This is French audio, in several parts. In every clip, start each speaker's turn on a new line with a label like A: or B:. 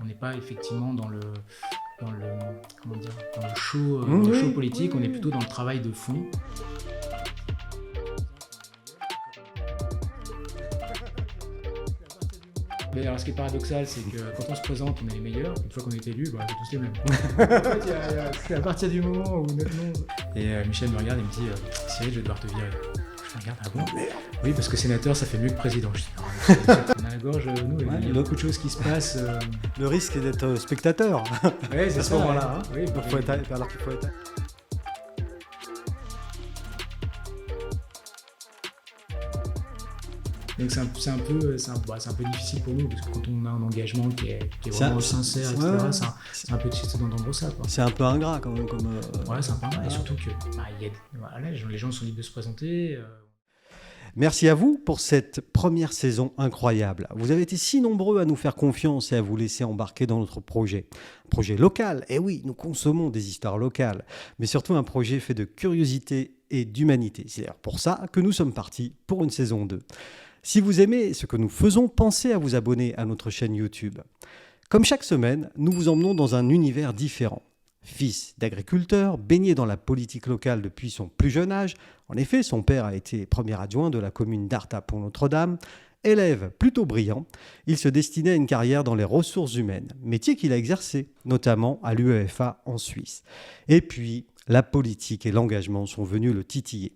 A: on n'est pas effectivement dans le, comment dire, dans le show politique, on est plutôt dans le travail de fond. Mais alors, ce qui est paradoxal, c'est que quand on se présente, on est les meilleurs. Une fois qu'on est élu, c'est tous les mêmes. En fait, c'est à partir du moment où notre nom. Et Michel me regarde et me dit Cyril, je vais devoir te virer. Je regarde, ah bon? Oui, parce que sénateur, ça fait mieux que président. Je dis, on a la gorge, nous, il y a beaucoup de choses qui se passent.
B: Le risque est d'être spectateur.
A: Ouais, c'est
B: à ce moment-là.
A: Ouais. Oui,
B: alors qu'il faut être.
A: Donc c'est un peu difficile pour nous, parce que quand on a un engagement qui est vraiment sincère, etc., c'est un peu difficile d'entendre ça. Quoi.
B: C'est un peu ingrat quand même.
A: Ouais, c'est un peu ingrat, et surtout que les gens sont libres de se présenter.
B: Merci à vous pour cette première saison incroyable. Vous avez été si nombreux à nous faire confiance et à vous laisser embarquer dans notre projet. Un projet local, et oui, nous consommons des histoires locales, mais surtout un projet fait de curiosité et d'humanité. C'est d'ailleurs pour ça que nous sommes partis pour une saison 2. Si vous aimez ce que nous faisons, pensez à vous abonner à notre chaîne YouTube. Comme chaque semaine, nous vous emmenons dans un univers différent. Fils d'agriculteur, baigné dans la politique locale depuis son plus jeune âge, en effet, son père a été premier adjoint de la commune d'Artha-Pont-Notre-Dame, élève plutôt brillant, il se destinait à une carrière dans les ressources humaines, métier qu'il a exercé, notamment à l'UEFA en Suisse. Et puis, la politique et l'engagement sont venus le titiller.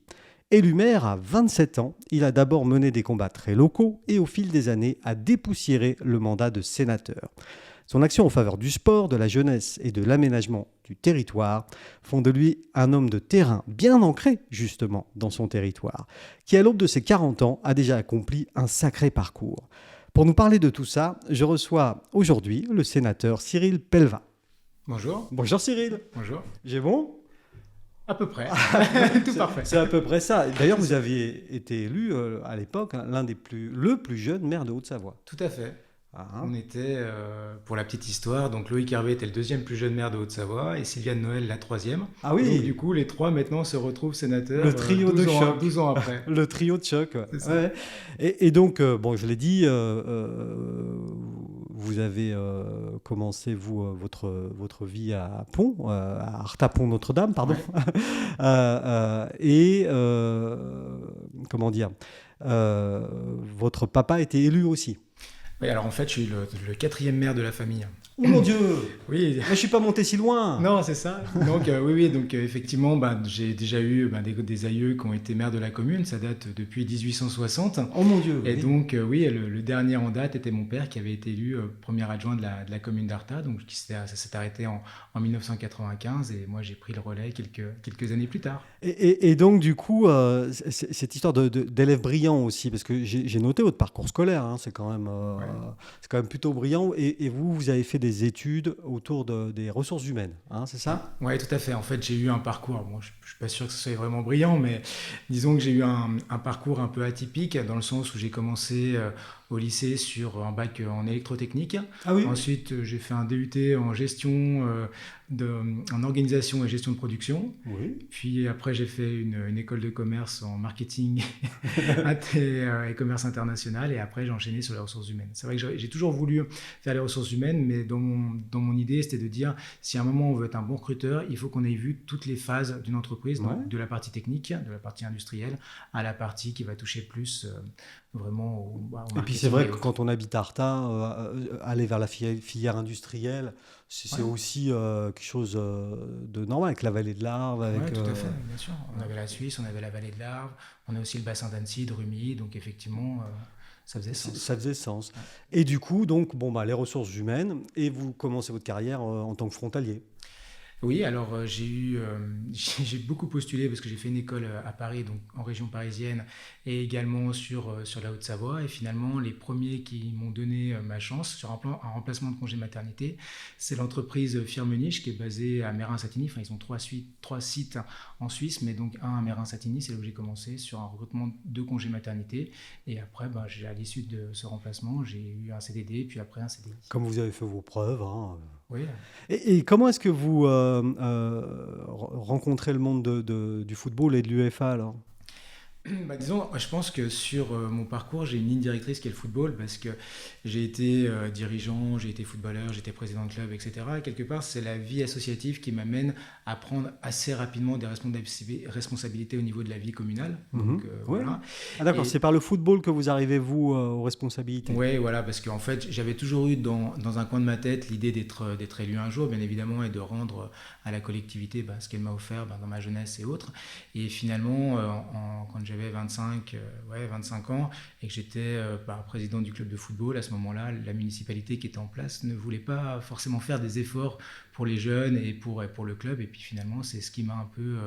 B: Élu maire à 27 ans, il a d'abord mené des combats très locaux et au fil des années a dépoussiéré le mandat de sénateur. Son action en faveur du sport, de la jeunesse et de l'aménagement du territoire font de lui un homme de terrain bien ancré justement dans son territoire, qui à l'aube de ses 40 ans a déjà accompli un sacré parcours. Pour nous parler de tout ça, je reçois aujourd'hui le sénateur Cyril Pellevat.
A: Bonjour.
B: Bonjour Cyril.
A: Bonjour.
B: J'ai bon ?
A: À peu près. Tout parfait.
B: C'est à peu près ça. D'ailleurs, vous aviez été élu à l'époque le plus jeune maire de Haute-Savoie.
A: Tout à fait. On était, pour la petite histoire, donc Loïc Hervé était le deuxième plus jeune maire de Haute-Savoie et Sylviane Noël la troisième.
B: Ah oui.
A: Donc du coup, les trois maintenant se retrouvent sénateurs.
B: Le trio de choc.
A: 12 ans après.
B: Le trio de choc.
A: C'est ça.
B: Ouais. Et donc, je l'ai dit, vous avez commencé votre vie à Pont, à Artha-Pont-Notre-Dame, pardon. Ouais. Comment dire, votre papa était élu aussi.
A: Oui, alors en fait, je suis le quatrième maire de la famille.
B: Oh mon Dieu!
A: Oui.
B: Mais je suis pas monté si loin.
A: Non, c'est ça. Donc donc effectivement, j'ai déjà eu des aïeux qui ont été maires de la commune. Ça date depuis 1860.
B: Oh mon Dieu!
A: Et donc le dernier en date était mon père qui avait été élu premier adjoint de la commune d'Artha. Donc ça s'est arrêté en 1995 et moi j'ai pris le relais quelques années plus tard.
B: Et donc du coup, cette histoire d'élève brillant aussi, parce que j'ai noté votre parcours scolaire, hein, c'est quand même plutôt brillant. Et vous avez fait des études autour des ressources humaines, hein, c'est ça?
A: Oui, tout à fait. En fait, j'ai eu un parcours, je ne suis pas sûr que ce soit vraiment brillant, mais disons que j'ai eu un parcours un peu atypique, dans le sens où j'ai commencé au lycée sur un bac en électrotechnique.
B: Ah oui.
A: Ensuite, j'ai fait un DUT en gestion, en organisation et gestion de production.
B: Oui.
A: Puis après, j'ai fait une école de commerce en marketing et commerce international. Et après, j'ai enchaîné sur les ressources humaines. C'est vrai que j'ai toujours voulu faire les ressources humaines, mais dans mon idée, c'était de dire, si à un moment on veut être un bon recruteur, il faut qu'on ait vu toutes les phases d'une entreprise, donc de la partie technique, de la partie industrielle, à la partie qui va toucher plus vraiment au marketing.
B: Et puis c'est vrai que quand on habite à Artha, aller vers la filière industrielle, c'est aussi quelque chose de normal, avec la vallée de l'Arve.
A: Oui, tout à fait, bien sûr. On avait la Suisse, on avait la vallée de l'Arve, on a aussi le bassin d'Annecy, de Rumi, donc effectivement, ça faisait sens.
B: Ça faisait sens. Ouais. Et du coup, donc, les ressources humaines, et vous commencez votre carrière en tant que frontalier.
A: Oui, alors j'ai beaucoup postulé parce que j'ai fait une école à Paris, donc en région parisienne, et également sur la Haute-Savoie. Et finalement, les premiers qui m'ont donné ma chance sur un remplacement de congé maternité, c'est l'entreprise Firmenich qui est basée à Meyrin-Satigny. Enfin, ils ont trois sites en Suisse, mais donc un à Meyrin-Satigny, c'est là où j'ai commencé sur un recrutement de congé maternité. Et après, à l'issue de ce remplacement, j'ai eu un CDD, puis après un CDI.
B: Comme vous avez fait vos preuves, hein.
A: Oui.
B: Et comment est-ce que vous rencontrez le monde du football et de l'UEFA alors ?
A: Disons, je pense que sur mon parcours, j'ai une ligne directrice qui est le football parce que j'ai été dirigeant, j'ai été footballeur, j'étais président de club, etc. Et quelque part, c'est la vie associative qui m'amène à prendre assez rapidement des responsabilités au niveau de la vie communale. Donc,
B: Ouais.
A: voilà.
B: Ah d'accord,
A: Et
B: c'est par le football que vous arrivez, vous, aux responsabilités.
A: ouais, voilà, parce qu'en fait, j'avais toujours eu dans un coin de ma tête l'idée d'être élu un jour, bien évidemment, et de rendre à la collectivité ce qu'elle m'a offert dans ma jeunesse et autres. Et finalement, quand j'avais 25 ans et que j'étais président du club de football, à ce moment-là, la municipalité qui était en place ne voulait pas forcément faire des efforts pour les jeunes et pour le club. Et puis finalement, c'est ce qui m'a un peu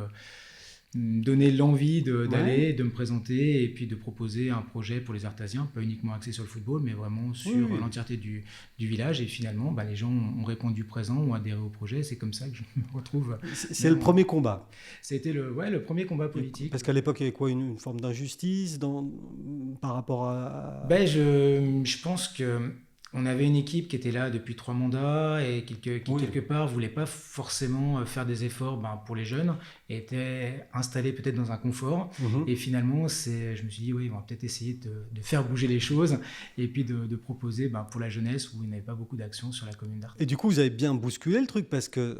A: donné l'envie d'aller, de me présenter et puis de proposer un projet pour les Artasiens, pas uniquement axé sur le football, mais vraiment sur l'entièreté du village. Et finalement, les gens ont répondu présent, ont adhéré au projet. C'est comme ça que je me retrouve.
B: C'est le premier combat.
A: C'était le premier combat politique.
B: Parce qu'à l'époque, il y avait quoi, une forme d'injustice par rapport à...
A: Je pense que on avait une équipe qui était là depuis 3 mandats et qui quelque part voulait pas forcément faire des efforts pour les jeunes et était installée peut-être dans un confort. Et finalement, je me suis dit, oui, on va peut-être essayer de faire bouger les choses et puis de proposer pour la jeunesse où il n'y avait pas beaucoup d'actions sur la commune d'Arthez.
B: Et du coup, vous avez bien bousculé le truc parce que,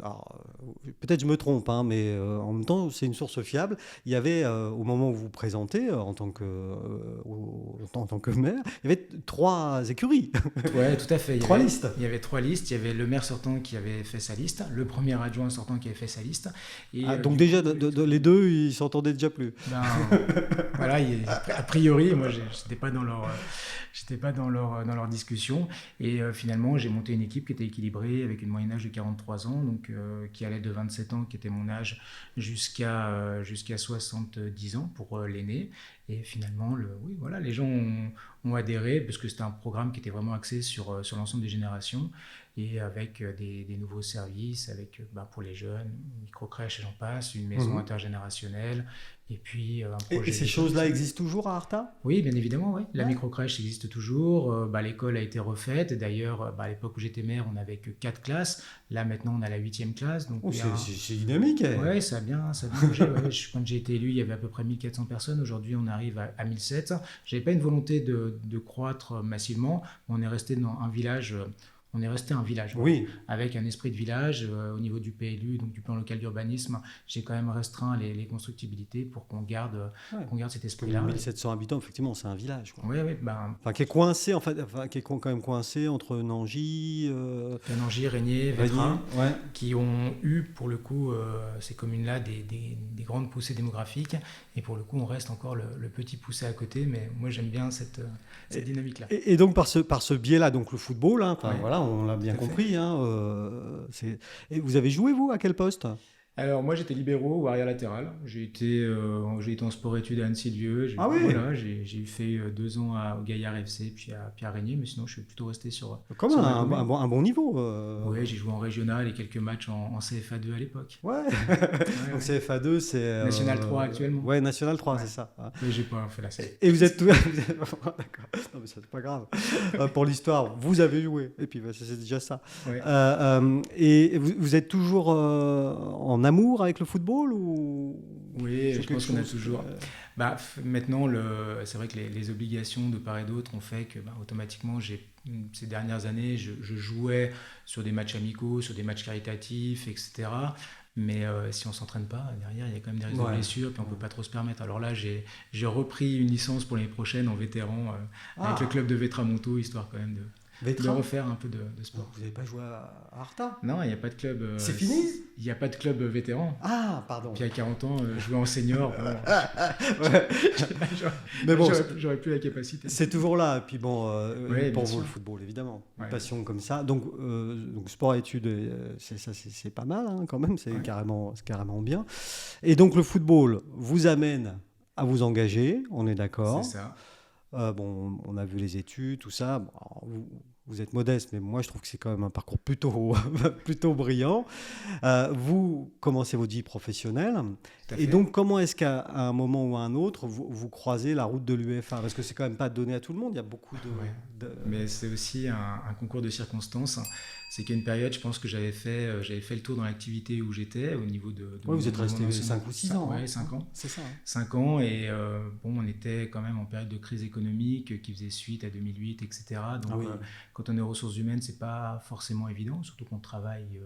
B: peut-être je me trompe, mais en même temps, c'est une source fiable. Il y avait, au moment où vous vous présentez en tant que maire, il y avait 3 écuries.
A: Ouais, tout à fait.
B: Listes.
A: Il y avait 3 listes. Il y avait le maire sortant qui avait fait sa liste, le premier adjoint sortant qui avait fait sa liste. Et,
B: donc déjà, les deux, ils s'entendaient déjà plus.
A: Voilà, a priori, moi, j'étais pas dans leur discussion. Et finalement, j'ai monté une équipe qui était équilibrée avec une moyenne âge de 43 ans, donc qui allait de 27 ans, qui était mon âge, jusqu'à 70 ans pour l'aîné. Et finalement, les gens ont adhéré parce que c'était un programme qui était vraiment axé sur l'ensemble des générations et avec des nouveaux services, avec pour les jeunes, une microcrèche et j'en passe, une maison intergénérationnelle et puis un projet.
B: Et ces choses-là existent toujours à Artha ?
A: Oui, bien évidemment, oui. La microcrèche existe toujours. L'école a été refaite. D'ailleurs, à l'époque où j'étais maire, on n'avait que 4 classes. Là, maintenant, on a la 8e classe. Donc,
B: c'est dynamique.
A: Oui, ça a bien bougé. Quand j'ai été élu, il y avait à peu près 1400 personnes. Aujourd'hui, on arrive à 1700. Je n'avais pas une volonté de croître massivement. On est resté dans un village... On est resté un village, avec un esprit de village. Au niveau du PLU, donc du plan local d'urbanisme, j'ai quand même restreint les constructibilités pour qu'on garde cet esprit-là.
B: 1700 habitants, effectivement, c'est un village.
A: Oui.
B: Qui est coincé, qui est quand même coincé entre Nangy...
A: Régnier, Vétrin, qui ont eu, pour le coup, ces communes-là, des grandes poussées démographiques. Et pour le coup, on reste encore le petit poussé à côté. Mais moi, j'aime bien cette dynamique-là.
B: Et donc, par ce biais-là, donc le football, on l'a bien compris. Et vous avez joué, vous, à quel poste ?
A: Alors, moi, j'étais libéraux ou arrière latéral. J'ai été en sport-études à Annecy-le-Vieux. J'ai fait 2 ans au Gaillard FC, puis à Régnier, mais sinon, je suis plutôt resté sur...
B: Comme un bon niveau.
A: Oui, j'ai joué en régional et quelques matchs en CFA2 à l'époque.
B: Donc CFA2, c'est...
A: National 3 actuellement.
B: Ouais, National 3, c'est ça.
A: Mais j'ai pas fait la série.
B: Et vous êtes... D'accord. Non, mais c'est pas grave. Pour l'histoire, vous avez joué. Et puis, c'est déjà ça.
A: Ouais.
B: Et vous êtes toujours en amour avec le football ou...
A: Oui, je pense qu'on a toujours... Maintenant, c'est vrai que les obligations de part et d'autre ont fait que automatiquement, ces dernières années, je jouais sur des matchs amicaux, sur des matchs caritatifs, etc. Mais si on ne s'entraîne pas, derrière, il y a quand même des risques de blessures, puis on ne peut pas trop se permettre. Alors là, j'ai repris une licence pour l'année prochaine en vétéran avec le club de Vétramonto, histoire quand même de refaire un peu de sport.
B: Vous n'avez pas joué à Artha ?
A: Non, il n'y a pas de club.
B: C'est fini ?
A: Il n'y a pas de club vétéran.
B: Ah, pardon.
A: Puis à 40 ans, jouer en senior.
B: Mais bon,
A: j'aurais plus la capacité.
B: C'est toujours là. Et puis pour vous, le football, évidemment. Une passion comme ça. Donc sport-études, c'est pas mal quand même. C'est carrément bien. Et donc le football vous amène à vous engager, on est d'accord.
A: C'est ça.
B: On a vu les études, tout ça. Vous êtes modeste, mais moi je trouve que c'est quand même un parcours plutôt brillant. Vous commencez votre vie professionnelle. Et donc comment est-ce qu'à un moment ou à un autre, vous croisez la route de l'UEFA ? Parce que c'est quand même pas donné à tout le monde, il y a beaucoup de...
A: Mais c'est aussi un concours de circonstances. C'est qu'à une période, je pense que j'avais fait le tour dans l'activité où j'étais, au niveau de
B: Vous êtes resté 5 ou 6 ans.
A: Oui, 5 ans.
B: C'est ça.
A: 5 ans, et on était quand même en période de crise économique qui faisait suite à 2008, etc. Donc, quand on est aux ressources humaines, c'est pas forcément évident, surtout qu'on travaille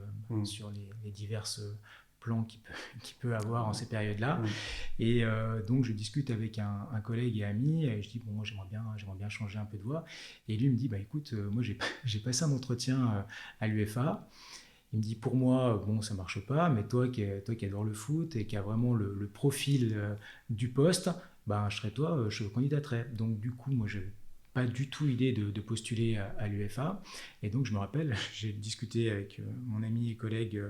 A: sur les diverses plans qu'il peut avoir en ces périodes-là. Et donc, je discute avec un collègue et ami, et je dis, bon, moi, j'aimerais bien changer un peu de voie. Et lui me dit, bah écoute, moi, j'ai passé un entretien à l'UEFA. Il me dit, pour moi, bon, ça marche pas, mais toi qui adore le foot et qui a vraiment le profil du poste, bah, je candidaterai. Donc, du coup, moi, je n'avais pas du tout idée de postuler à l'UEFA. Et donc, je me rappelle, j'ai discuté avec mon ami et collègue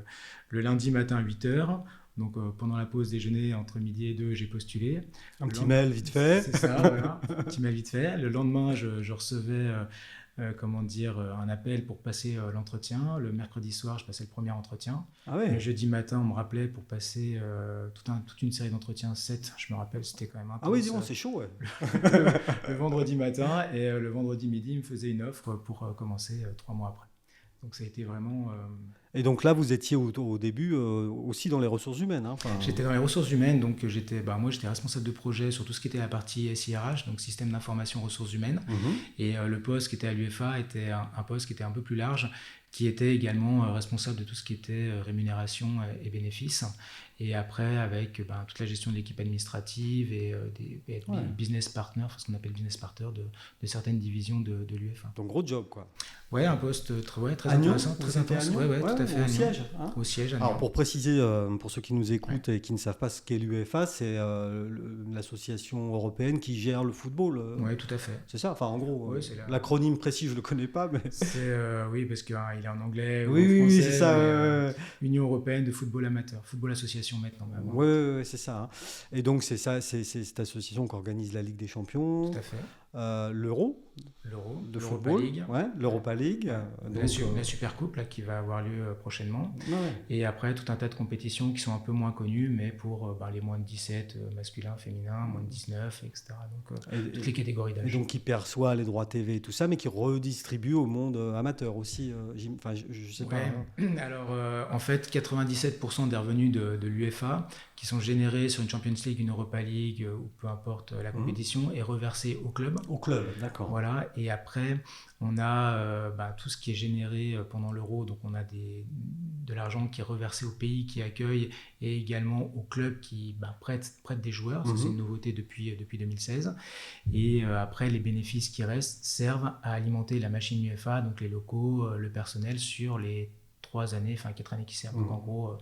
A: le lundi matin à 8h. Donc, pendant la pause déjeuner, entre midi et 2, j'ai postulé.
B: Un petit mail vite fait.
A: C'est ça, voilà. Un petit mail vite fait. Le lendemain, je recevais un appel pour passer l'entretien. Le mercredi soir, je passais le premier entretien. Le jeudi matin, on me rappelait pour passer toute une série d'entretiens, 7, je me rappelle, c'était quand même intense.
B: Ah oui, dis-moi, c'est chaud, ouais.
A: le vendredi matin, et le vendredi midi, il me faisait une offre pour commencer 3 mois après. Donc ça a été vraiment...
B: Et donc là, vous étiez au début aussi dans les ressources humaines.
A: J'étais dans les ressources humaines, donc j'étais responsable de projet sur tout ce qui était la partie SIRH, donc système d'information ressources humaines. Et le poste qui était à l'UEFA était un poste qui était un peu plus large, qui était également responsable de tout ce qui était rémunération et bénéfices. Et après, avec toute la gestion de l'équipe administrative et des business partners, ce qu'on appelle business partners de certaines divisions de l'UEFA.
B: Donc gros job, quoi.
A: Ouais, un poste très intéressant, très intense. Ouais, tout à fait.
B: Au siège.
A: Au siège.
B: Alors pour préciser, pour ceux qui nous écoutent et qui ne savent pas ce qu'est l'UEFA, c'est l'association européenne qui gère le football.
A: Oui, tout à fait.
B: C'est ça. Enfin, en gros,
A: c'est
B: l'acronyme précis, je le connais pas, mais
A: oui, parce qu'il est en anglais ou en
B: français.
A: Oui,
B: c'est ça.
A: Union européenne de football amateur, football association maintenant.
B: Oui, c'est ça. Et donc c'est cette association qui organise la Ligue des Champions.
A: Tout à fait.
B: L'Euro de football, l'Europa League,
A: la Super Coupe là, qui va avoir lieu prochainement, et après tout un tas de compétitions qui sont un peu moins connues, mais pour les moins de 17 masculins, féminins, moins de 19, etc. Donc toutes les catégories d'âge.
B: Et donc qui perçoit les droits TV et tout ça, mais qui redistribue au monde amateur aussi. Je sais pas.
A: Alors en fait, 97% des revenus de l'UEFA qui sont générés sur une Champions League, une Europa League ou peu importe la compétition est reversé au club.
B: Au club, d'accord.
A: Voilà, et après, on a tout ce qui est généré pendant l'Euro, donc on a de l'argent qui est reversé au pays qui accueille et également au club qui prête des joueurs, ça c'est une nouveauté depuis 2016. Et après, les bénéfices qui restent servent à alimenter la machine UEFA, donc les locaux, le personnel sur les 4 années qui servent. Donc en gros,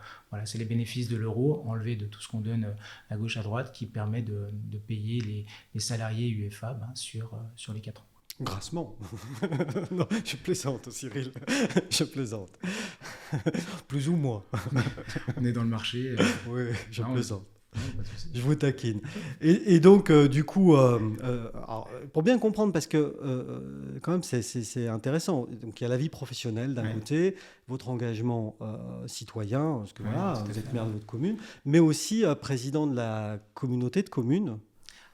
A: c'est les bénéfices de l'euro enlevés de tout ce qu'on donne à gauche à droite qui permet de payer les salariés UEFA sur les 4 ans.
B: Grassement. Non, je plaisante, Cyril. Je plaisante. Plus ou moins.
A: On est dans le marché.
B: Oui, je plaisante. Je vous taquine. Et donc, du coup, alors, pour bien comprendre, parce que quand même, c'est intéressant. Donc, il y a la vie professionnelle d'un côté, votre engagement citoyen, parce que vous êtes maire de votre commune, mais aussi président de la communauté de communes.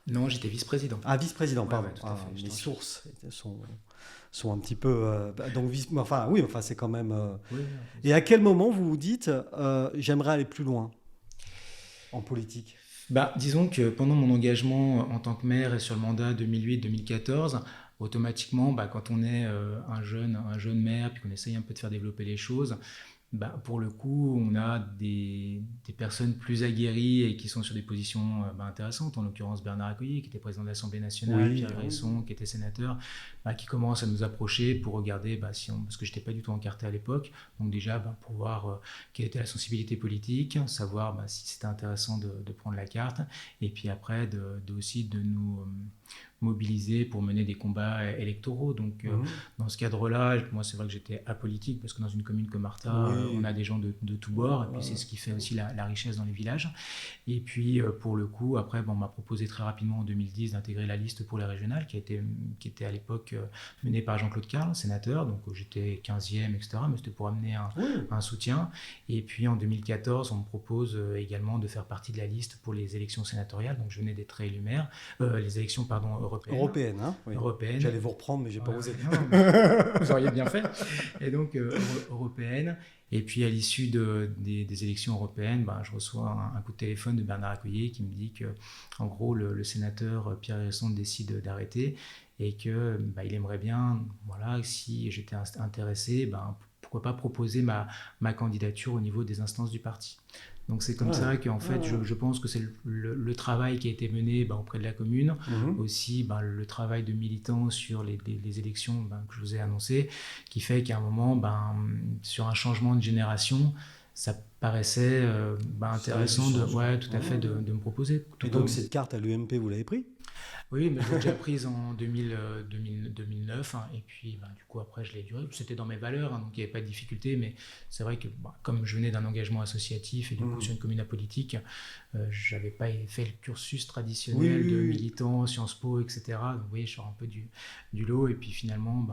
A: Non, j'étais vice-président.
B: Ah, vice-président, pardon. Mes sources sont un petit peu... c'est quand même... Et à quel moment vous vous dites, j'aimerais aller plus loin en politique?
A: Disons que pendant mon engagement en tant que maire et sur le mandat 2008-2014, automatiquement, quand on est un jeune maire, puis qu'on essaye un peu de faire développer les choses, pour le coup, on a des personnes plus aguerries et qui sont sur des positions intéressantes, en l'occurrence Bernard Accoyer, qui était président de l'Assemblée nationale, Pierre Bresson, qui était sénateur, qui commencent à nous approcher pour regarder, parce que je n'étais pas du tout encarté à l'époque, donc déjà pour voir quelle était la sensibilité politique, savoir si c'était intéressant de prendre la carte, et puis après aussi de nous mobilisés pour mener des combats électoraux. Donc, dans ce cadre-là, moi, c'est vrai que j'étais apolitique parce que dans une commune comme Arta, on a des gens de tous bords, et puis c'est ce qui fait aussi la richesse dans les villages. Et puis, pour le coup, après, on m'a proposé très rapidement en 2010 d'intégrer la liste pour les régionales qui était à l'époque menée par Jean-Claude Carle, sénateur. Donc, j'étais 15e, etc., mais c'était pour amener un soutien. Et puis, en 2014, on me propose également de faire partie de la liste pour les élections sénatoriales. Donc, je venais d'être élu maire, les élections,
B: Européenne, hein, oui.
A: Européenne.
B: J'allais vous reprendre, mais j'ai pas osé.
A: Non, vous auriez bien fait. Et donc, européenne. Et puis, à l'issue des élections européennes, je reçois un coup de téléphone de Bernard Accoyer qui me dit que, en gros, le sénateur Pierre Hérisson décide d'arrêter et que il aimerait bien, voilà, si j'étais intéressé, pourquoi pas proposer ma candidature au niveau des instances du parti. Donc c'est comme ça qu'en fait, je pense que c'est le travail qui a été mené auprès de la commune, aussi le travail de militants sur les élections que je vous ai annoncées, qui fait qu'à un moment, sur un changement de génération, ça paraissait intéressant de me proposer.
B: Et donc cette carte à l'UMP, vous l'avez prise ?
A: Oui, mais je l'ai déjà prise en 2009, et puis du coup après je l'ai duré. C'était dans mes valeurs, donc il n'y avait pas de difficulté, mais c'est vrai que comme je venais d'un engagement associatif et du coup sur une commune apolitique, je n'avais pas fait le cursus traditionnel de militant, Sciences Po, etc. Donc vous voyez, je sors un peu du lot, et puis finalement,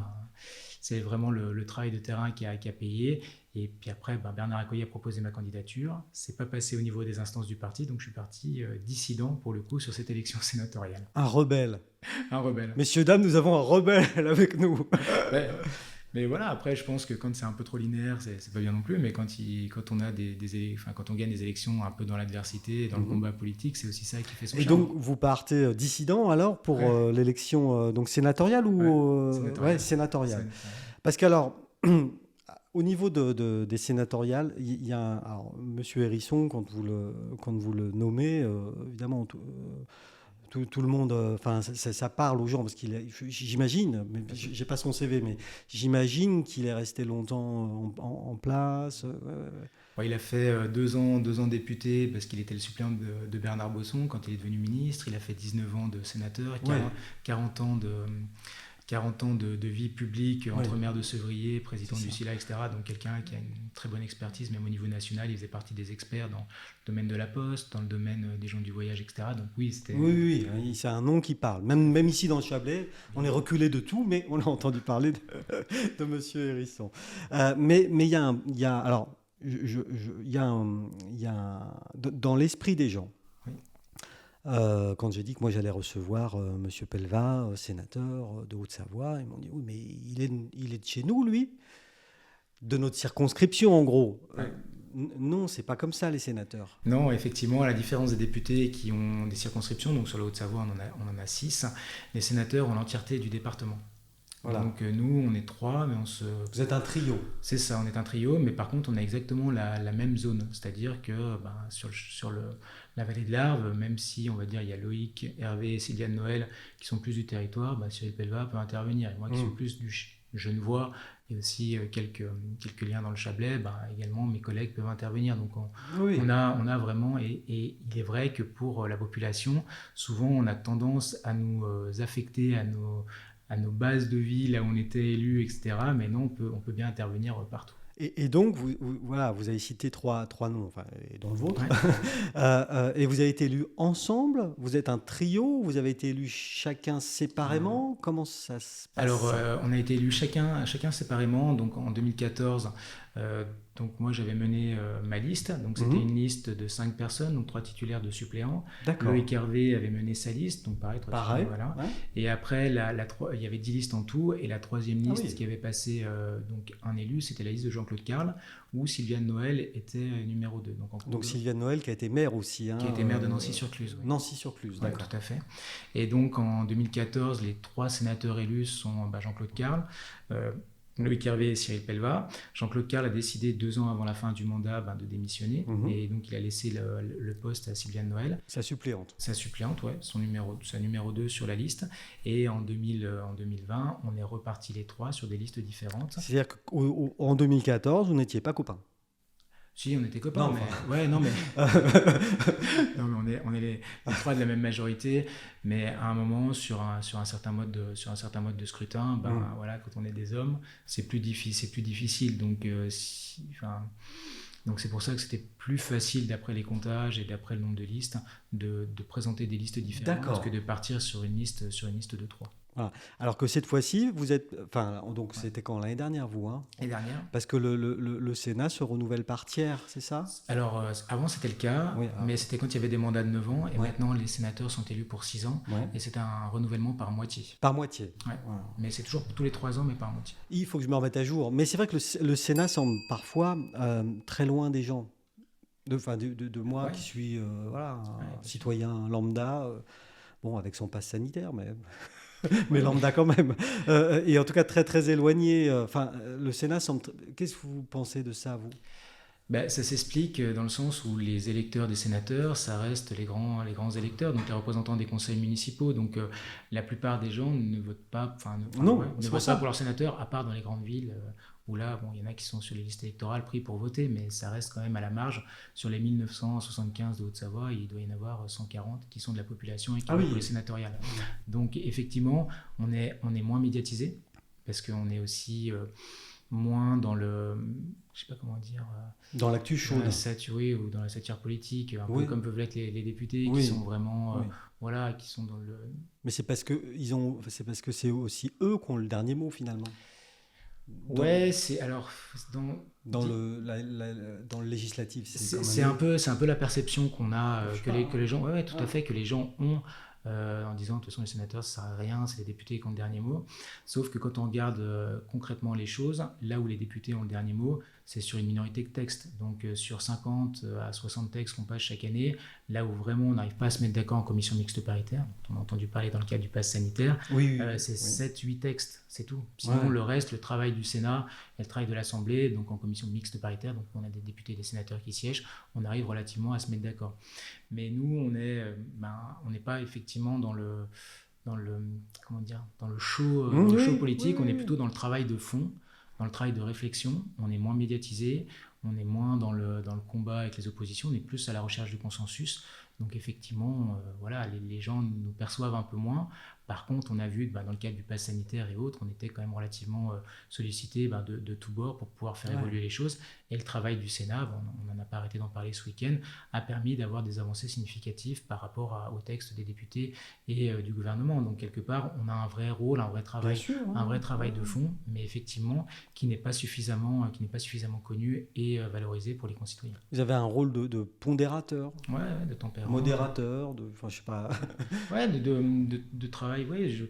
A: c'est vraiment le travail de terrain qui a payé. Et puis après, Bernard Accoyer a proposé ma candidature. C'est pas passé au niveau des instances du parti, donc je suis parti dissident pour le coup sur cette élection sénatoriale.
B: Un rebelle.
A: Un rebelle.
B: Messieurs, dames, nous avons un rebelle avec nous.
A: Mais voilà, après, je pense que quand c'est un peu trop linéaire, c'est pas bien non plus. Mais quand on a quand on gagne des élections un peu dans l'adversité, dans le combat politique, c'est aussi ça qui fait son charme.
B: Et donc, vous partez dissident alors pour l'élection donc sénatoriale ou sénatoriale. Parce qu'alors, au niveau des sénatoriales, il y a Monsieur Hérisson, quand vous le nommez, évidemment, tout le monde, ça parle aux gens, parce j'imagine, mais j'ai pas son CV, mais j'imagine qu'il est resté longtemps en place.
A: Il a fait 2 ans député parce qu'il était le suppléant de Bernard Bosson quand il est devenu ministre. Il a fait 19 ans de sénateur, 40 ans de vie publique entre maire de Sevrier, président du SILA, etc. Donc quelqu'un qui a une très bonne expertise, même au niveau national. Il faisait partie des experts dans le domaine de la poste, dans le domaine des gens du voyage, etc. Donc oui, c'était...
B: Oui, c'est un nom qui parle. Même ici dans le Chablais, on est reculé de tout, mais on a entendu parler de Monsieur Hérisson. Mais il y a dans l'esprit des gens. Quand j'ai dit que moi j'allais recevoir M. Pellevat, sénateur de Haute-Savoie, ils m'ont dit oui, mais il est de chez nous, lui, de notre circonscription en gros. Non, c'est pas comme ça les sénateurs.
A: Non, effectivement, à la différence des députés qui ont des circonscriptions, donc sur la Haute-Savoie on en a 6, les sénateurs ont l'entièreté du département. Voilà. Donc nous, on est 3, mais
B: Vous êtes un trio.
A: C'est ça, on est un trio, mais par contre, on a exactement la même zone. C'est-à-dire que sur la vallée de l'Arve, même si, on va dire, il y a Loïc, Hervé et Sylviane Noël qui sont plus du territoire, Cyril Pellevat peut intervenir. Et moi qui suis plus du Genevois, et aussi quelques liens dans le Chablais, également mes collègues peuvent intervenir. Donc on a vraiment, et il est vrai que pour la population, souvent on a tendance à nous affecter à nos bases de vie, là où on était élu, etc. Mais non, on peut bien intervenir partout.
B: Et donc, vous avez cité trois noms, dont le vôtre. Ouais. Et vous avez été élus ensemble ? Vous êtes un trio ? Vous avez été élus chacun séparément ? Comment ça se passe ?
A: Alors, on a été élus chacun séparément. Donc, en 2014, donc moi, j'avais mené ma liste. Donc, c'était une liste de 5 personnes, donc 3 titulaires, 2 suppléants.
B: D'accord.
A: Loïc Hervé avait mené sa liste, donc pareil. Voilà. Ouais. Et après, il y avait 10 listes en tout. Et la 3e liste qui avait passé donc un élu, c'était la liste de Jean-Claude Carle, où Sylviane Noël était numéro 2.
B: Donc Sylviane Noël qui a été maire aussi.
A: Qui a été maire de Nancy-sur-Cluse. Oui.
B: Nancy-sur-Cluse, d'accord.
A: Ouais, tout à fait. Et donc en 2014, les 3 sénateurs élus sont Jean-Claude Carle, Loïc Hervé et Cyril Pellevat. Jean-Claude Carle a décidé 2 ans avant la fin du mandat de démissionner. Et donc il a laissé le poste à Sylviane Noël.
B: Sa suppléante.
A: Sa suppléante, oui. Sa numéro 2 sur la liste. Et en 2020, on est repartis les 3 sur des listes différentes.
B: C'est-à-dire qu'en 2014, vous n'étiez pas copains ?
A: Si, on était copains, non, mais on est les 3 de la même majorité, mais à un moment, sur un certain mode de scrutin, voilà, quand on est des hommes, c'est plus difficile. Donc, donc c'est pour ça que c'était plus facile, d'après les comptages et d'après le nombre de listes, de présenter des listes différentes que de partir sur une liste de 3.
B: Voilà. Alors que cette fois-ci, vous êtes, enfin, donc c'était quand l'année dernière, vous, hein?
A: L'année dernière.
B: Parce que le Sénat se renouvelle par tiers, c'est ça?
A: Alors, avant, c'était le cas,
B: Oui.
A: mais c'était quand il y avait des mandats de 9 ans, et
B: Ouais.
A: maintenant, les sénateurs sont élus pour 6 ans,
B: Ouais.
A: et c'est un renouvellement par moitié.
B: Par moitié.
A: Ouais.
B: Voilà.
A: Mais c'est toujours tous les 3 ans, mais par moitié.
B: Il faut que je me remette à jour. Mais c'est vrai que le Sénat semble parfois très loin des gens. De moi
A: Ouais.
B: qui suis voilà, un
A: Ouais,
B: citoyen lambda, bon, avec son passe sanitaire, mais
A: Ouais.
B: lambda quand même. Et en tout cas très très éloigné. Le Sénat semble. Qu'est-ce que vous pensez de ça, vous?
A: Ben, ça s'explique dans le sens où les électeurs des sénateurs, ça reste les grands électeurs, donc les représentants des conseils municipaux. Donc la plupart des gens ne votent pas,
B: Non,
A: ne
B: c'est pour
A: votent
B: ça.
A: pas pour leurs sénateurs, à part dans les grandes villes où là, bon, il y en a qui sont sur les listes électorales pris pour voter, mais ça reste quand même à la marge. Sur les 1975 de Haute-Savoie, il doit y en avoir 140 qui sont de la population et qui votent pour les sénatoriales. Donc effectivement, on est moins médiatisé parce qu'on est aussi moins dans le, je sais pas comment dire,
B: Dans l'actu
A: dans
B: chaude.
A: la satire, ou dans la satire politique, un
B: Oui.
A: peu comme peuvent l'être les députés
B: Oui.
A: qui sont vraiment,
B: Oui.
A: voilà, qui sont dans le.
B: Mais c'est parce que c'est parce que c'est aussi eux qui ont le dernier mot finalement.
A: Ouais, c'est alors
B: Dans le législatif, c'est quand
A: c'est
B: même
A: un peu la perception qu'on a que les gens, ouais, tout
B: Ouais.
A: à fait, que les gens ont. En disant de toute façon les sénateurs ça sert à rien, c'est les députés qui ont le dernier mot. Sauf que quand on regarde concrètement les choses, là où les députés ont le dernier mot, c'est sur une minorité de textes. Donc sur 50 à 60 textes qu'on passe chaque année, là où vraiment on n'arrive pas à se mettre d'accord en commission mixte paritaire, dont on a entendu parler dans le cadre du pass sanitaire,
B: Oui.
A: c'est
B: Oui.
A: 7-8 textes, c'est tout. Sinon
B: Ouais.
A: le reste, le travail du Sénat et le travail de l'Assemblée, donc en commission mixte paritaire, donc on a des députés et des sénateurs qui siègent, on arrive relativement à se mettre d'accord. Mais nous, on n'est pas effectivement dans le comment dire, dans le show, politique.
B: Oui.
A: On est plutôt dans le travail de fond, dans le travail de réflexion. On est moins médiatisé, on est moins dans le combat avec les oppositions, on est plus à la recherche du consensus. Donc effectivement, voilà, les gens nous perçoivent un peu moins. Par contre, on a vu dans le cadre du pass sanitaire et autres, on était quand même relativement sollicité de tous bords pour pouvoir faire évoluer les choses. Et le travail du Sénat, on n'en a pas arrêté d'en parler ce week-end, a permis d'avoir des avancées significatives par rapport au texte des députés et du gouvernement. Donc quelque part, on a un vrai rôle, un vrai travail,
B: Bien sûr, hein.
A: un vrai travail de fond, mais effectivement qui n'est pas suffisamment connu et valorisé pour les concitoyens.
B: Vous avez un rôle de pondérateur,
A: Ouais, de tempérament.
B: modérateur, je sais pas.
A: Ouais, de travail, ouais,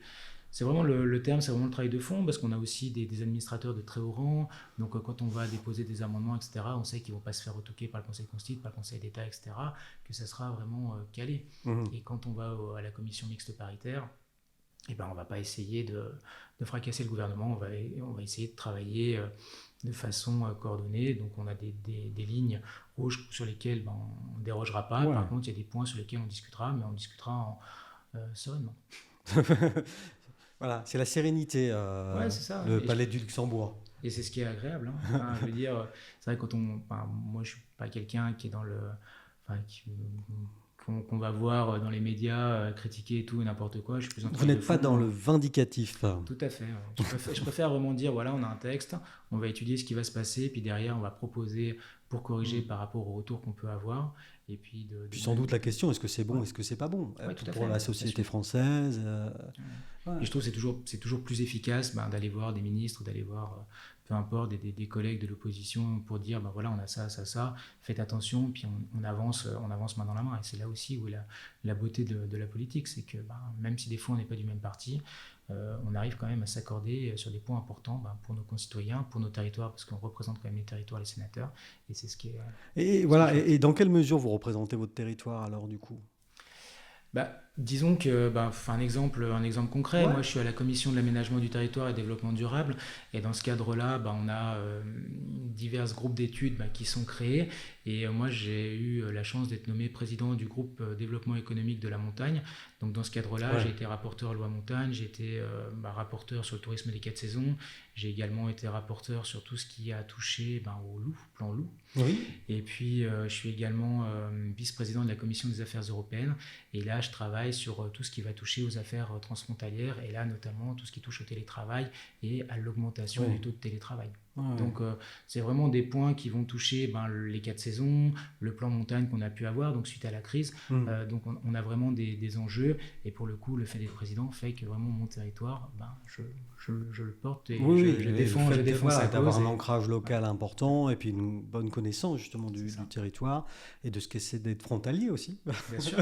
A: c'est vraiment le terme, c'est vraiment le travail de fond, parce qu'on a aussi des administrateurs de très haut rang, donc quand on va déposer des amendements, etc., on sait qu'ils ne vont pas se faire retoquer par le Conseil constitutionnel, par le Conseil d'État, etc., que ça sera vraiment calé. Et quand on va à la commission mixte paritaire, eh ben, on ne va pas essayer de fracasser le gouvernement, on va essayer de travailler de façon coordonnée. Donc on a des lignes rouges sur lesquelles on ne dérogera pas.
B: Ouais.
A: Par contre, il y a des points sur lesquels on discutera, mais on discutera sereinement.
B: Voilà, c'est la sérénité,
A: Ouais, c'est ça.
B: le palais du Luxembourg.
A: Et c'est ce qui est agréable. Je veux dire, c'est vrai, moi, je ne suis pas quelqu'un qui est dans le. Qu'on va voir dans les médias critiquer tout et n'importe quoi. Je suis plus en train
B: Vous n'êtes pas dans le vindicatif.
A: Tout à fait. Je préfère vraiment dire, voilà, on a un texte, on va étudier ce qui va se passer, puis derrière, on va proposer pour corriger par rapport au retour qu'on peut avoir. Et puis,
B: puis sans doute la question, est-ce que c'est bon, est-ce que c'est pas bon pour la société française
A: Et je trouve que c'est toujours plus efficace d'aller voir des ministres, d'aller voir peu importe des collègues de l'opposition pour dire voilà, on a ça, faites attention, puis on avance main dans la main. Et c'est là aussi où est la beauté de la politique, c'est que même si des fois on n'est pas du même parti, on arrive quand même à s'accorder sur des points importants pour nos concitoyens, pour nos territoires, parce qu'on représente quand même les territoires, les sénateurs, et c'est ce qui est...
B: Et voilà, et dans quelle mesure vous représentez votre territoire alors du coup ?
A: Disons que, un exemple concret,
B: Ouais.
A: moi je suis à la commission de l'aménagement du territoire et développement durable, et dans ce cadre-là, on a divers groupes d'études qui sont créés, et moi j'ai eu la chance d'être nommé président du groupe développement économique de la montagne. Donc dans ce cadre-là, j'ai été rapporteur loi montagne, j'ai été rapporteur sur le tourisme des 4 saisons, j'ai également été rapporteur sur tout ce qui a touché au loup, plan loup.
B: Oui.
A: Et puis je suis également vice-président de la commission des affaires européennes, et là je travaille sur tout ce qui va toucher aux affaires transfrontalières, et là notamment tout ce qui touche au télétravail et à l'augmentation du taux de télétravail.
B: Ouais.
A: Donc, c'est vraiment des points qui vont toucher les 4 saisons, le plan montagne qu'on a pu avoir, donc suite à la crise. Donc, on a vraiment des enjeux. Et pour le coup, le fait d'être président fait que vraiment mon territoire, je le porte et je défends sa cause.
B: D'avoir un ancrage local important et puis une bonne connaissance justement du territoire et de ce que c'est d'être frontalier aussi.
A: Bien sûr.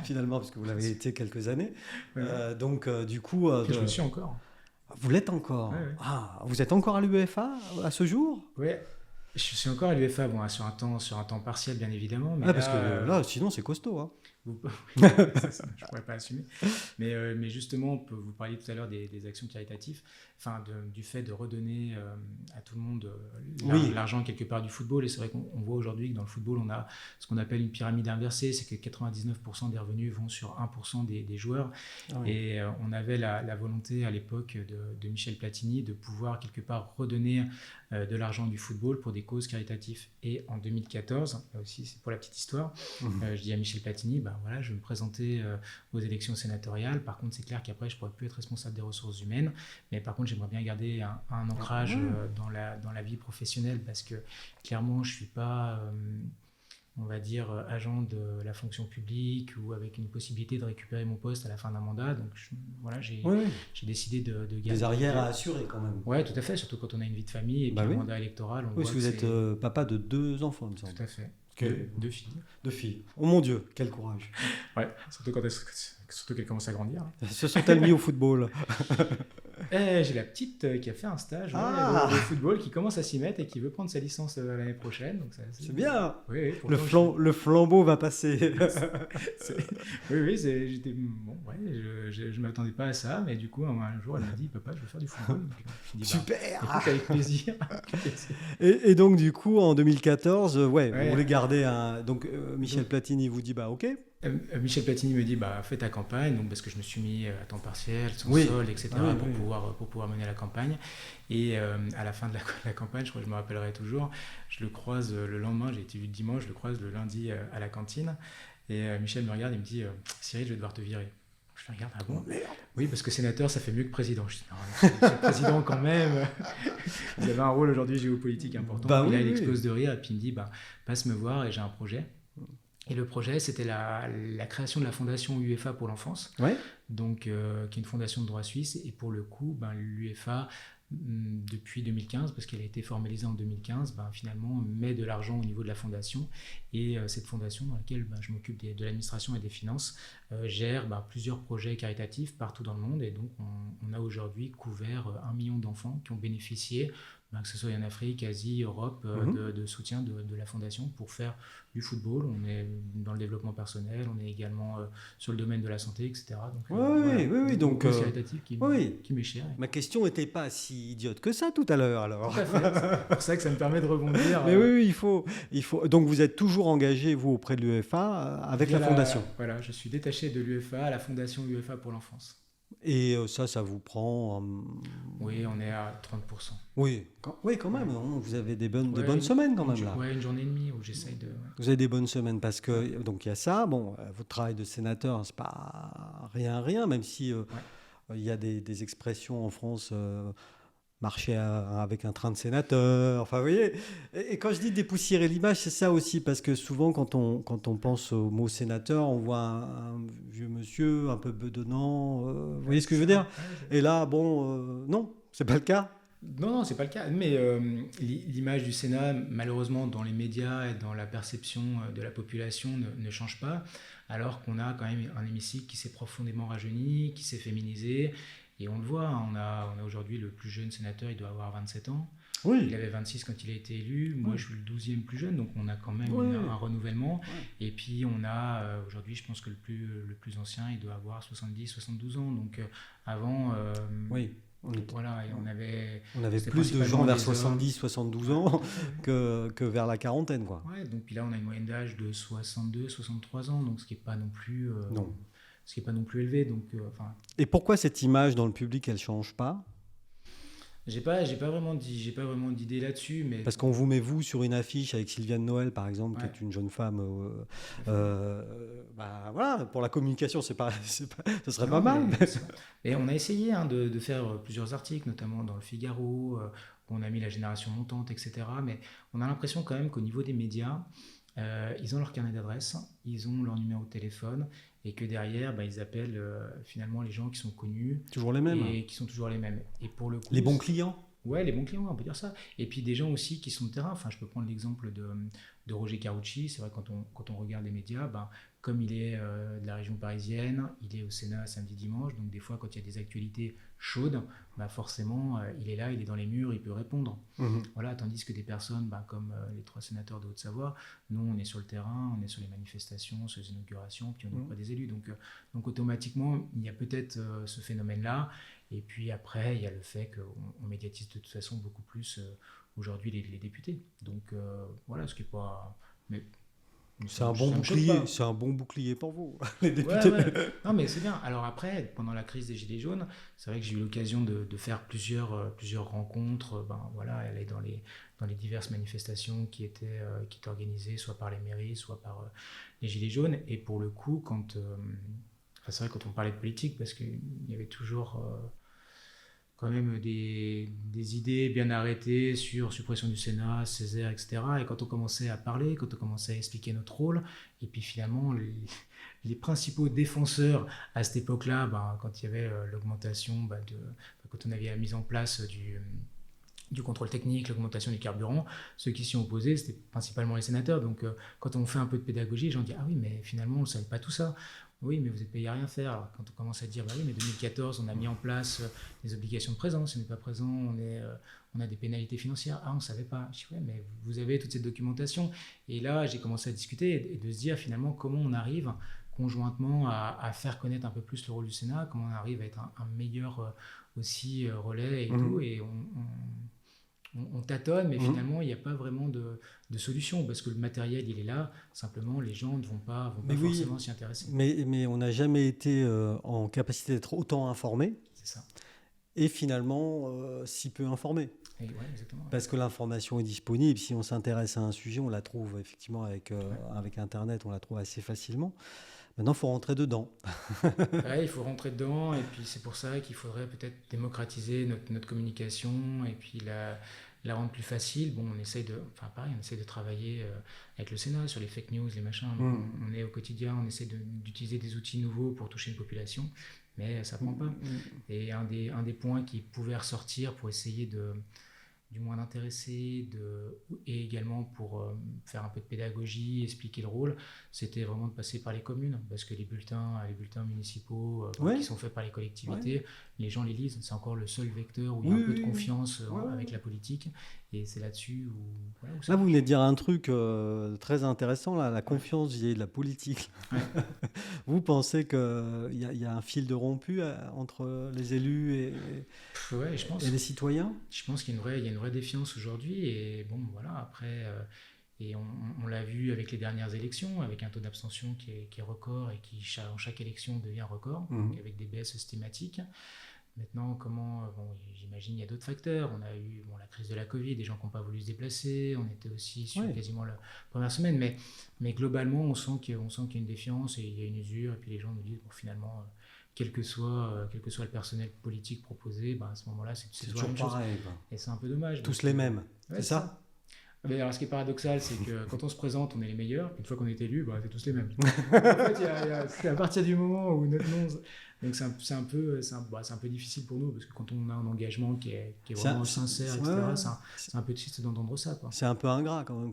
B: Finalement, parce que vous l'avez été quelques années.
A: Ouais.
B: Donc, du coup...
A: je le suis encore.
B: Vous l'êtes encore.
A: Ouais.
B: Ah, vous êtes encore à l'UEFA à ce jour?
A: Oui, je suis encore à l'UEFA, sur un temps partiel bien évidemment. Mais
B: parce que là, sinon c'est costaud. Hein.
A: Je ne pourrais pas assumer. Mais justement, vous parliez tout à l'heure des actions caritatives, du fait de redonner à tout le monde l'argent quelque part du football. Et c'est vrai qu'on voit aujourd'hui que dans le football, on a ce qu'on appelle une pyramide inversée, c'est que 99% des revenus vont sur 1% des joueurs. Et on avait la volonté à l'époque de Michel Platini de pouvoir quelque part redonner de l'argent du football pour des causes caritatives. Et en 2014, là aussi c'est pour la petite histoire, je dis à Michel Platini, je vais me présenter aux élections sénatoriales. Par contre, c'est clair qu'après, je ne pourrai plus être responsable des ressources humaines. Mais par contre, j'aimerais bien garder un ancrage dans la vie professionnelle parce que clairement, je ne suis pas, on va dire, agent de la fonction publique ou avec une possibilité de récupérer mon poste à la fin d'un mandat. Donc, j'ai décidé de garder.
B: Des arrières à assurer quand même.
A: Oui, tout à fait, surtout quand on a une vie de famille et puis un mandat électoral. On voit
B: parce que vous êtes papa de 2 enfants, il me semble.
A: Tout à fait. 2 filles.
B: 2 filles. Oh mon Dieu, quel courage.
A: Ouais, surtout qu'elles commencent à grandir.
B: Se sont-elles mis au football?
A: J'ai la petite qui a fait un stage au football, qui commence à s'y mettre et qui veut prendre sa licence l'année prochaine. Donc
B: c'est bien.
A: Oui,
B: le flambeau va passer.
A: Oui, j'étais je m'attendais pas à ça, mais du coup un jour elle m'a dit papa, je veux faire du football.
B: Je dis, super.
A: Écoute, avec plaisir.
B: Et donc du coup en 2014, vous voulez garder un. Donc Michel Platini vous dit ok.
A: Michel Platini me dit fais ta campagne, donc parce que je me suis mis à temps partiel, sans sol, etc. pour pouvoir mener la campagne. Et à la fin de la campagne, je crois que je me rappellerai toujours, je le croise le lendemain, j'ai été vu dimanche, je le croise le lundi à la cantine. Et Michel me regarde et me dit Cyril, je vais devoir te virer. Je le regarde, ah bon? Oui, parce que sénateur, ça fait mieux que président. Je dis non, monsieur le président quand même. Vous avez un rôle aujourd'hui géopolitique important. Et là, il explose de rire et puis il me dit passe me voir et j'ai un projet. Et le projet, c'était la création de la fondation UEFA pour l'enfance, donc, qui est une fondation de droit suisse. Et pour le coup, l'UEFA, depuis 2015, parce qu'elle a été formalisée en 2015, finalement, met de l'argent au niveau de la fondation. Et cette fondation, dans laquelle je m'occupe de l'administration et des finances, gère plusieurs projets caritatifs partout dans le monde. Et donc, on a aujourd'hui couvert 1 million d'enfants qui ont bénéficié, que ce soit en Afrique, Asie, Europe, de soutien de la fondation pour faire du football. On est dans le développement personnel, on est également sur le domaine de la santé, etc. Donc,
B: donc
A: caritatif qui m'est cher.
B: Ma question n'était pas si idiote que ça tout à l'heure, alors.
A: Tout à fait. C'est pour ça que ça me permet de rebondir.
B: Mais oui, il faut. Donc vous êtes toujours engagé, vous, auprès de l'UEFA, avec la fondation.
A: Voilà, je suis détaché de l'UEFA à la fondation UEFA pour l'enfance.
B: Et ça vous prend...
A: Oui, on est à 30%.
B: Oui, quand même. Vous avez des bonnes semaines quand même là.
A: Oui, une journée et demie où j'essaye de...
B: Vous avez des bonnes semaines parce que... Donc il y a ça. Bon, votre travail de sénateur, c'est pas rien, même si il y a des expressions en France... marcher avec un train de sénateur, enfin vous voyez. Et quand je dis dépoussiérer l'image, c'est ça aussi, parce que souvent quand on pense au mot sénateur, on voit un vieux monsieur un peu bedonnant, vous voyez ce que je veux dire? Et là, non, c'est pas le cas.
A: Non, c'est pas le cas. Mais l'image du Sénat, malheureusement, dans les médias et dans la perception de la population, ne change pas, alors qu'on a quand même un hémicycle qui s'est profondément rajeuni, qui s'est féminisé. Et on le voit, on a aujourd'hui le plus jeune sénateur, il doit avoir 27 ans.
B: Oui.
A: Il avait 26 quand il a été élu. Moi, je suis le 12e plus jeune, donc on a quand même un renouvellement. Et puis, on a aujourd'hui, je pense que le plus ancien, il doit avoir 70, 72 ans. Donc, avant... Voilà, et on avait
B: plus de gens vers 70, 72 ans que vers la quarantaine, quoi.
A: Ouais, donc puis là, on a une moyenne d'âge de 62, 63 ans, donc ce qui n'est pas non plus... Ce qui n'est pas non plus élevé. Donc,
B: Et pourquoi cette image dans le public, elle ne change pas?
A: j'ai pas vraiment d'idée là-dessus, mais
B: Parce qu'on vous met vous sur une affiche avec Sylviane Noël, par exemple, qui
A: ouais,
B: est une jeune femme.
A: tout à fait.
B: Bah, voilà, pour la communication, ce serait pas
A: Non,
B: mal.
A: et on a essayé hein, de faire plusieurs articles, notamment dans le Figaro, où on a mis la génération montante, etc. Mais on a l'impression quand même qu'au niveau des médias, ils ont leur carnet d'adresses, ils ont leur numéro de téléphone, et que derrière, bah, ils appellent finalement les gens qui sont connus
B: Toujours les mêmes.
A: et qui sont toujours les mêmes. Et pour le
B: Les
A: coup,
B: bons clients.
A: ouais, les bons clients, on peut dire ça. Et puis des gens aussi qui sont de terrain. Enfin, je peux prendre l'exemple de Roger Carucci. C'est vrai, quand on regarde les médias, ben, comme il est de la région parisienne, il est au Sénat samedi, dimanche. Donc des fois, quand il y a des actualités chaudes, ben, forcément, il est là, il est dans les murs, il peut répondre.
B: Mhm.
A: Voilà, tandis que des personnes ben, comme les 3 sénateurs de Haute-Savoie, nous, on est sur le terrain, on est sur les manifestations, sur les inaugurations, puis on est
B: Mhm.
A: auprès des élus. Donc automatiquement, il y a peut-être ce phénomène-là. Et puis après, il y a le fait qu'on médiatise de toute façon beaucoup plus aujourd'hui les députés. Donc voilà, ce qui est pas. Mais
B: C'est un bon
A: ça me choque
B: bouclier.
A: pas.
B: C'est un bon bouclier pour vous, les
A: Ouais,
B: députés.
A: ouais. Non, mais c'est bien. Alors après, pendant la crise des Gilets jaunes, c'est vrai que j'ai eu l'occasion de faire plusieurs rencontres. Ben voilà, aller dans les diverses manifestations qui étaient organisées, soit par les mairies, soit par les Gilets jaunes. Et pour le coup, enfin, c'est vrai quand on parlait de politique, parce qu'il y avait toujours quand même des idées bien arrêtées sur suppression du Sénat, Césaire, etc. Et quand on commençait à parler, quand on commençait à expliquer notre rôle, et puis finalement, les principaux défenseurs à cette époque-là, ben, quand il y avait l'augmentation, quand on avait la mise en place du contrôle technique, l'augmentation du carburant, ceux qui s'y ont opposés, c'était principalement les sénateurs. Donc quand on fait un peu de pédagogie, les gens disent « Ah oui, mais finalement, on ne savait pas tout ça ». Oui, mais vous êtes payé à rien faire. Alors, quand on commence à dire, bah oui, mais 2014, on a mis en place des obligations de présence. Si on n'est pas présent, on a des pénalités financières. Ah, on ne savait pas. Je dis, ouais, mais vous avez toute cette documentation. Et là, j'ai commencé à discuter et de se dire finalement comment on arrive conjointement à faire connaître un peu plus le rôle du Sénat, comment on arrive à être un meilleur aussi relais et tout.
B: Mhm.
A: Et on tâtonne, mais
B: Mhm.
A: finalement, il n'y a pas vraiment de solution parce que le matériel, il est là. Simplement, les gens ne vont
B: Mais
A: pas
B: oui,
A: forcément s'y intéresser.
B: mais on n'a jamais été en capacité d'être autant informé
A: C'est ça.
B: et finalement si peu informé.
A: Et ouais, exactement.
B: Parce que l'information est disponible. Si on s'intéresse à un sujet, on la trouve effectivement
A: Ouais.
B: avec Internet, on la trouve assez facilement. Maintenant, il faut rentrer dedans.
A: Ouais, il faut rentrer dedans et puis c'est pour ça qu'il faudrait peut-être démocratiser notre communication et puis la rendre plus facile. Bon, enfin pareil, on essaie de travailler avec le Sénat sur les fake news, les machins. Donc
B: Mm.
A: on est au quotidien, on essaie d'utiliser des outils nouveaux pour toucher une population, mais ça prend pas.
B: Mm.
A: Et un des points qui pouvait ressortir pour essayer du moins d'intéresser, et également pour faire un peu de pédagogie, expliquer le rôle, c'était vraiment de passer par les communes, parce que les bulletins municipaux
B: Ouais,
A: qui sont faits par les
B: ouais.
A: collectivités, les gens les lisent, c'est encore le seul vecteur où il y a
B: Oui,
A: un peu de
B: oui, oui.
A: confiance
B: Ouais, ouais.
A: avec la politique, et c'est là-dessus où ça
B: Là, vous venez
A: marche.
B: de dire un truc très intéressant, là, la
A: Ouais,
B: confiance vis-à-vis de la politique.
A: ouais.
B: Vous pensez qu'il y a un fil de rompu entre les élus
A: Ouais,
B: et les citoyens?
A: je pense il y a une vraie défiance aujourd'hui, et bon, voilà, après, et on l'a vu avec les dernières élections, avec un taux d'abstention qui est record et qui, en chaque élection, devient record, donc
B: Mhm.
A: avec des baisses systématiques. Maintenant, bon, j'imagine il y a d'autres facteurs. On a eu bon, la crise de la Covid, des gens qui n'ont pas voulu se déplacer. On était aussi sur
B: Ouais.
A: quasiment la première semaine. Mais globalement, on sent qu'il y a une défiance et il y a une usure. Et puis les gens nous disent, bon, finalement, quel que soit le personnel politique proposé, ben, à ce moment-là, c'est
B: C'est
A: toujours la
B: toujours
A: même chose.
B: pareil, quoi.
A: Et c'est un peu dommage.
B: Tous
A: Donc,
B: les mêmes,
A: ouais,
B: c'est
A: c'est
B: ça?
A: ça. Mais alors, ce qui est paradoxal, c'est que quand on se présente, on est les meilleurs. Une fois qu'on est élu, bah, c'est tous les mêmes. Donc, en fait, c'est à partir du moment où notre nom. Donc, c'est un peu difficile pour nous parce que quand on a un engagement qui est
B: C'est un,
A: vraiment sincère,
B: ouais, ouais.
A: etc., c'est un peu triste d'entendre ça, quoi.
B: C'est un peu ingrat quand même.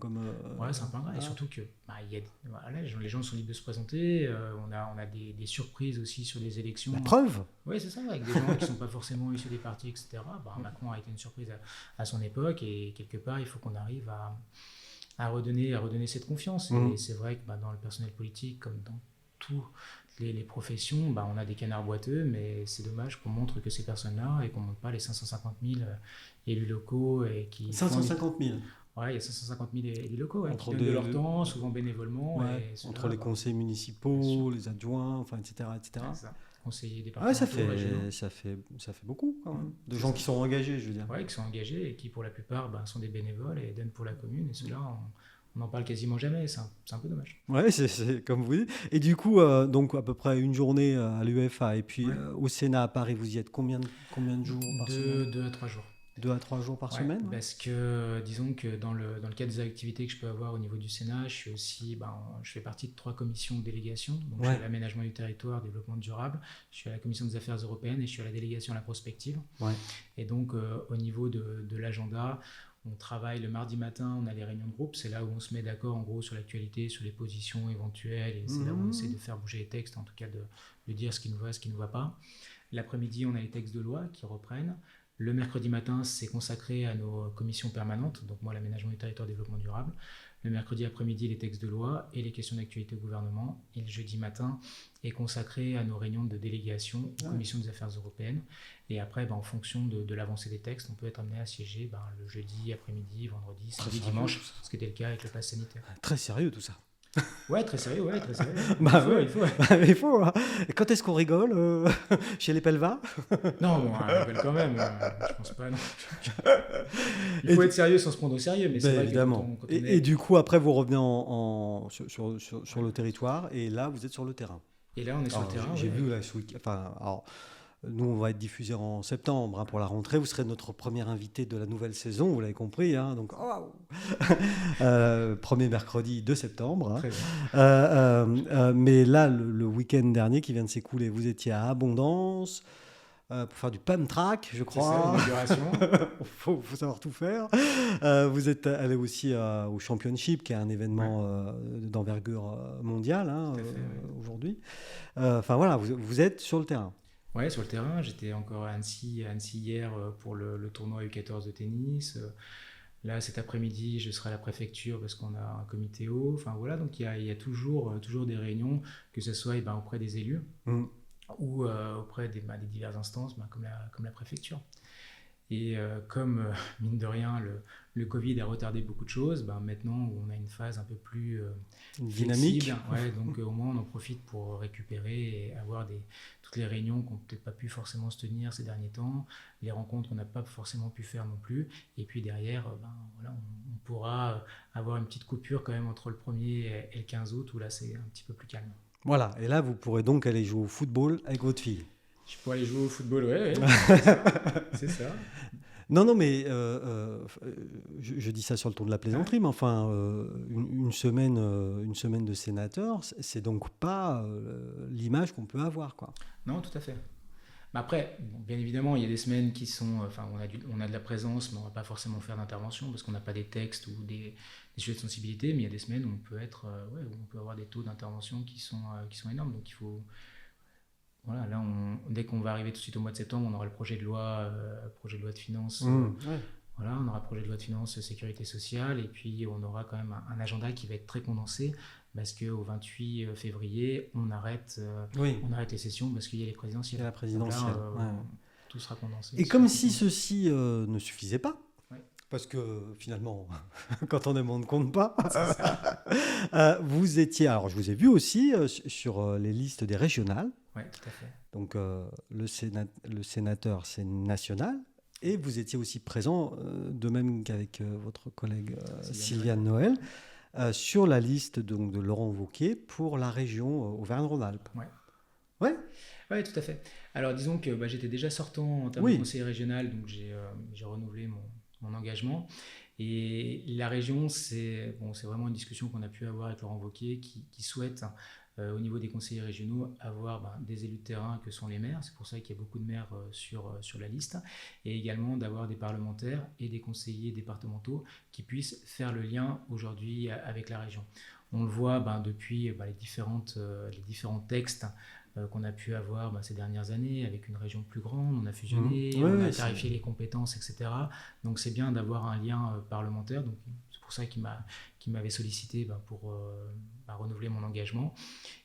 A: Ouais, c'est un peu ingrat. Et
B: Voilà.
A: surtout que voilà, les gens sont libres de se présenter. On a des surprises aussi sur les élections.
B: La preuve.
A: Oui, c'est ça, avec des gens qui ne sont pas forcément issus des partis, etc. Bah, Macron a été une surprise à son époque et quelque part, il faut qu'on arrive à redonner cette confiance.
B: Mhm.
A: Et c'est vrai que dans le personnel politique, comme dans toutes les professions, on a des canards boiteux, mais c'est dommage qu'on montre que ces personnes-là et qu'on ne montre pas les 550 000 élus locaux et qui
B: 550 000
A: Ouais, il y a 550 000 élus locaux qui
B: entre,
A: donnent de leur temps, souvent bénévolement.
B: ouais,
A: Et ceux-là,
B: entre les conseils
A: bien sûr.
B: municipaux, les adjoints, enfin, etc. etc.
A: Ouais, c'est ça. conseillers
B: Ah ouais,
A: départementaux, régionaux.
B: ça fait beaucoup quand même, de
A: C'est
B: gens
A: ça.
B: qui sont engagés, je veux dire.
A: Ouais, qui sont engagés et qui, pour la plupart, sont des bénévoles et donnent pour la commune. Et ceux-là, on n'en parle quasiment jamais. C'est un peu dommage.
B: Ouais, c'est comme vous dites. Et du coup, donc à peu près une journée à l'UEFA et puis
A: Ouais.
B: au Sénat à Paris, vous y êtes combien de jours par semaine?
A: 2 à 3 jours.
B: 2 à 3 jours par
A: Ouais,
B: semaine, ouais.
A: parce que disons que dans le cadre des activités que je peux avoir au niveau du Sénat, je suis aussi, je fais partie de 3 commissions de délégation. Donc, je suis
B: Ouais,
A: à l'aménagement du territoire, développement durable, je suis à la commission des affaires européennes et je suis à la délégation à la prospective.
B: ouais.
A: Et donc, au niveau de l'agenda, on travaille le mardi matin, on a les réunions de groupe. C'est là où on se met d'accord en gros sur l'actualité, sur les positions éventuelles. Et c'est là où on essaie
B: Mhm.
A: de faire bouger les textes, en tout cas de dire ce qui nous va, ce qui ne nous va pas. L'après-midi, on a les textes de loi qui reprennent. Le mercredi matin, c'est consacré à nos commissions permanentes, donc moi, l'aménagement du territoire et développement durable. Le mercredi après-midi, les textes de loi et les questions d'actualité au gouvernement. Et le jeudi matin est consacré à nos réunions de délégation aux
B: Ouais.
A: commissions des affaires européennes. Et après, en fonction de l'avancée des textes, on peut être amené à siéger le jeudi après-midi, vendredi,
B: Très
A: samedi,
B: sérieux,
A: dimanche,
B: tout ça.
A: ce qui était le cas avec le pass sanitaire.
B: Très sérieux tout ça.
A: Ouais, très sérieux, ouais, très sérieux.
B: Bah ouais,
A: Il faut.
B: il faut, hein. Et quand est-ce qu'on rigole chez les Pelva?
A: Non, bon, on rigole quand même. Je pense pas, non. Il
B: Et
A: faut
B: du-
A: être sérieux sans se prendre au sérieux, mais c'est
B: Ben
A: vrai que
B: évidemment.
A: quand on
B: Et
A: est.
B: du coup, après, vous revenez sur
A: Ouais.
B: le territoire et là, vous êtes sur le terrain.
A: Et là, on est sur le
B: Alors,
A: terrain,
B: j'ai
A: ouais.
B: vu là ce week. Enfin, alors, nous, on va être diffusé en septembre hein, pour la rentrée. Vous serez notre premier invité de la nouvelle saison, vous l'avez compris. Hein, donc, premier mercredi de septembre. Hein.
A: Très bien.
B: Mais là, le week-end dernier qui vient de s'écouler, vous étiez à Abondance pour faire du pump track, je
A: C'est ça,
B: crois.
A: l'inauguration.
B: Faut savoir tout faire. Vous êtes allé aussi au Championship, qui est un événement d'envergure mondiale hein,
A: Tout à fait, ouais.
B: aujourd'hui. Enfin voilà, vous êtes sur le terrain.
A: Ouais, sur le terrain, j'étais encore à Annecy hier pour le tournoi U14 de tennis. Là, cet après-midi, je serai à la préfecture parce qu'on a un comité eau. Enfin voilà, donc il y a toujours des réunions, que ce soit auprès des élus
B: Mm.
A: ou auprès des diverses instances, comme la préfecture. Et comme, mine de rien, le Covid a retardé beaucoup de choses, maintenant on a une phase un peu plus
B: Dynamique.
A: flexible. Ouais, donc au moins on en profite pour récupérer et avoir toutes les réunions qu'on n'a peut-être pas pu forcément se tenir ces derniers temps, les rencontres qu'on n'a pas forcément pu faire non plus. Et puis derrière, voilà, on pourra avoir une petite coupure quand même entre le 1er et le 15 août, où là c'est un petit peu plus calme.
B: Voilà, et là, vous pourrez donc aller jouer au football avec votre fille.
A: Je pourrais aller jouer au football, ouais, c'est ça. C'est ça.
B: Non, mais je dis ça sur le ton de la plaisanterie, mais enfin, une semaine de sénateur, c'est donc pas l'image qu'on peut avoir, quoi.
A: Non, tout à fait. Mais après, bon, bien évidemment, il y a des semaines qui sont, on a de la présence, mais on ne va pas forcément faire d'intervention parce qu'on n'a pas des textes ou des sujets de sensibilité. Mais il y a des semaines où on peut où on peut avoir des taux d'intervention qui sont énormes. Donc il faut, voilà, là, dès qu'on va arriver tout de suite au mois de septembre, on aura le projet de loi de finances.
B: Ouais.
A: Voilà, on aura le projet de loi de finances sécurité sociale et puis on aura quand même un agenda qui va être très condensé parce qu'au 28 février, on arrête
B: Oui,
A: les sessions parce qu'il y a les
B: il y
A: présidentielles.
B: a la
A: Donc
B: présidentielle.
A: là,
B: Ouais.
A: tout sera condensé.
B: Et
A: sur
B: comme si
A: septembre.
B: ceci ne suffisait pas,
A: Ouais,
B: parce que finalement, quand on aime, on ne compte pas,
A: c'est ça.
B: vous étiez, alors je vous ai vu aussi sur les listes des régionales,
A: Ouais, tout à fait.
B: donc le sénateur, c'est national, et vous étiez aussi présent, de même qu'avec votre collègue
A: Sylviane
B: Sylviane Noël, sur la liste donc, de Laurent Wauquiez pour la région Auvergne-Rhône-Alpes.
A: Ouais.
B: Ouais,
A: Ouais, tout à fait. Alors disons que j'étais déjà sortant en termes de
B: oui.
A: conseiller régional, donc j'ai renouvelé mon engagement. Et la région, c'est vraiment une discussion qu'on a pu avoir avec Laurent Wauquiez qui souhaite, au niveau des conseillers régionaux, avoir des élus de terrain que sont les maires. C'est pour ça qu'il y a beaucoup de maires sur la liste. Et également d'avoir des parlementaires et des conseillers départementaux qui puissent faire le lien aujourd'hui avec la région. On le voit depuis les différents textes qu'on a pu avoir ces dernières années avec une région plus grande, on a fusionné,
B: Mhm. Ouais,
A: on a
B: ouais,
A: clarifié les compétences, etc. Donc c'est bien d'avoir un lien parlementaire. Donc c'est pour ça qu'il m'avait sollicité pour renouveler mon engagement.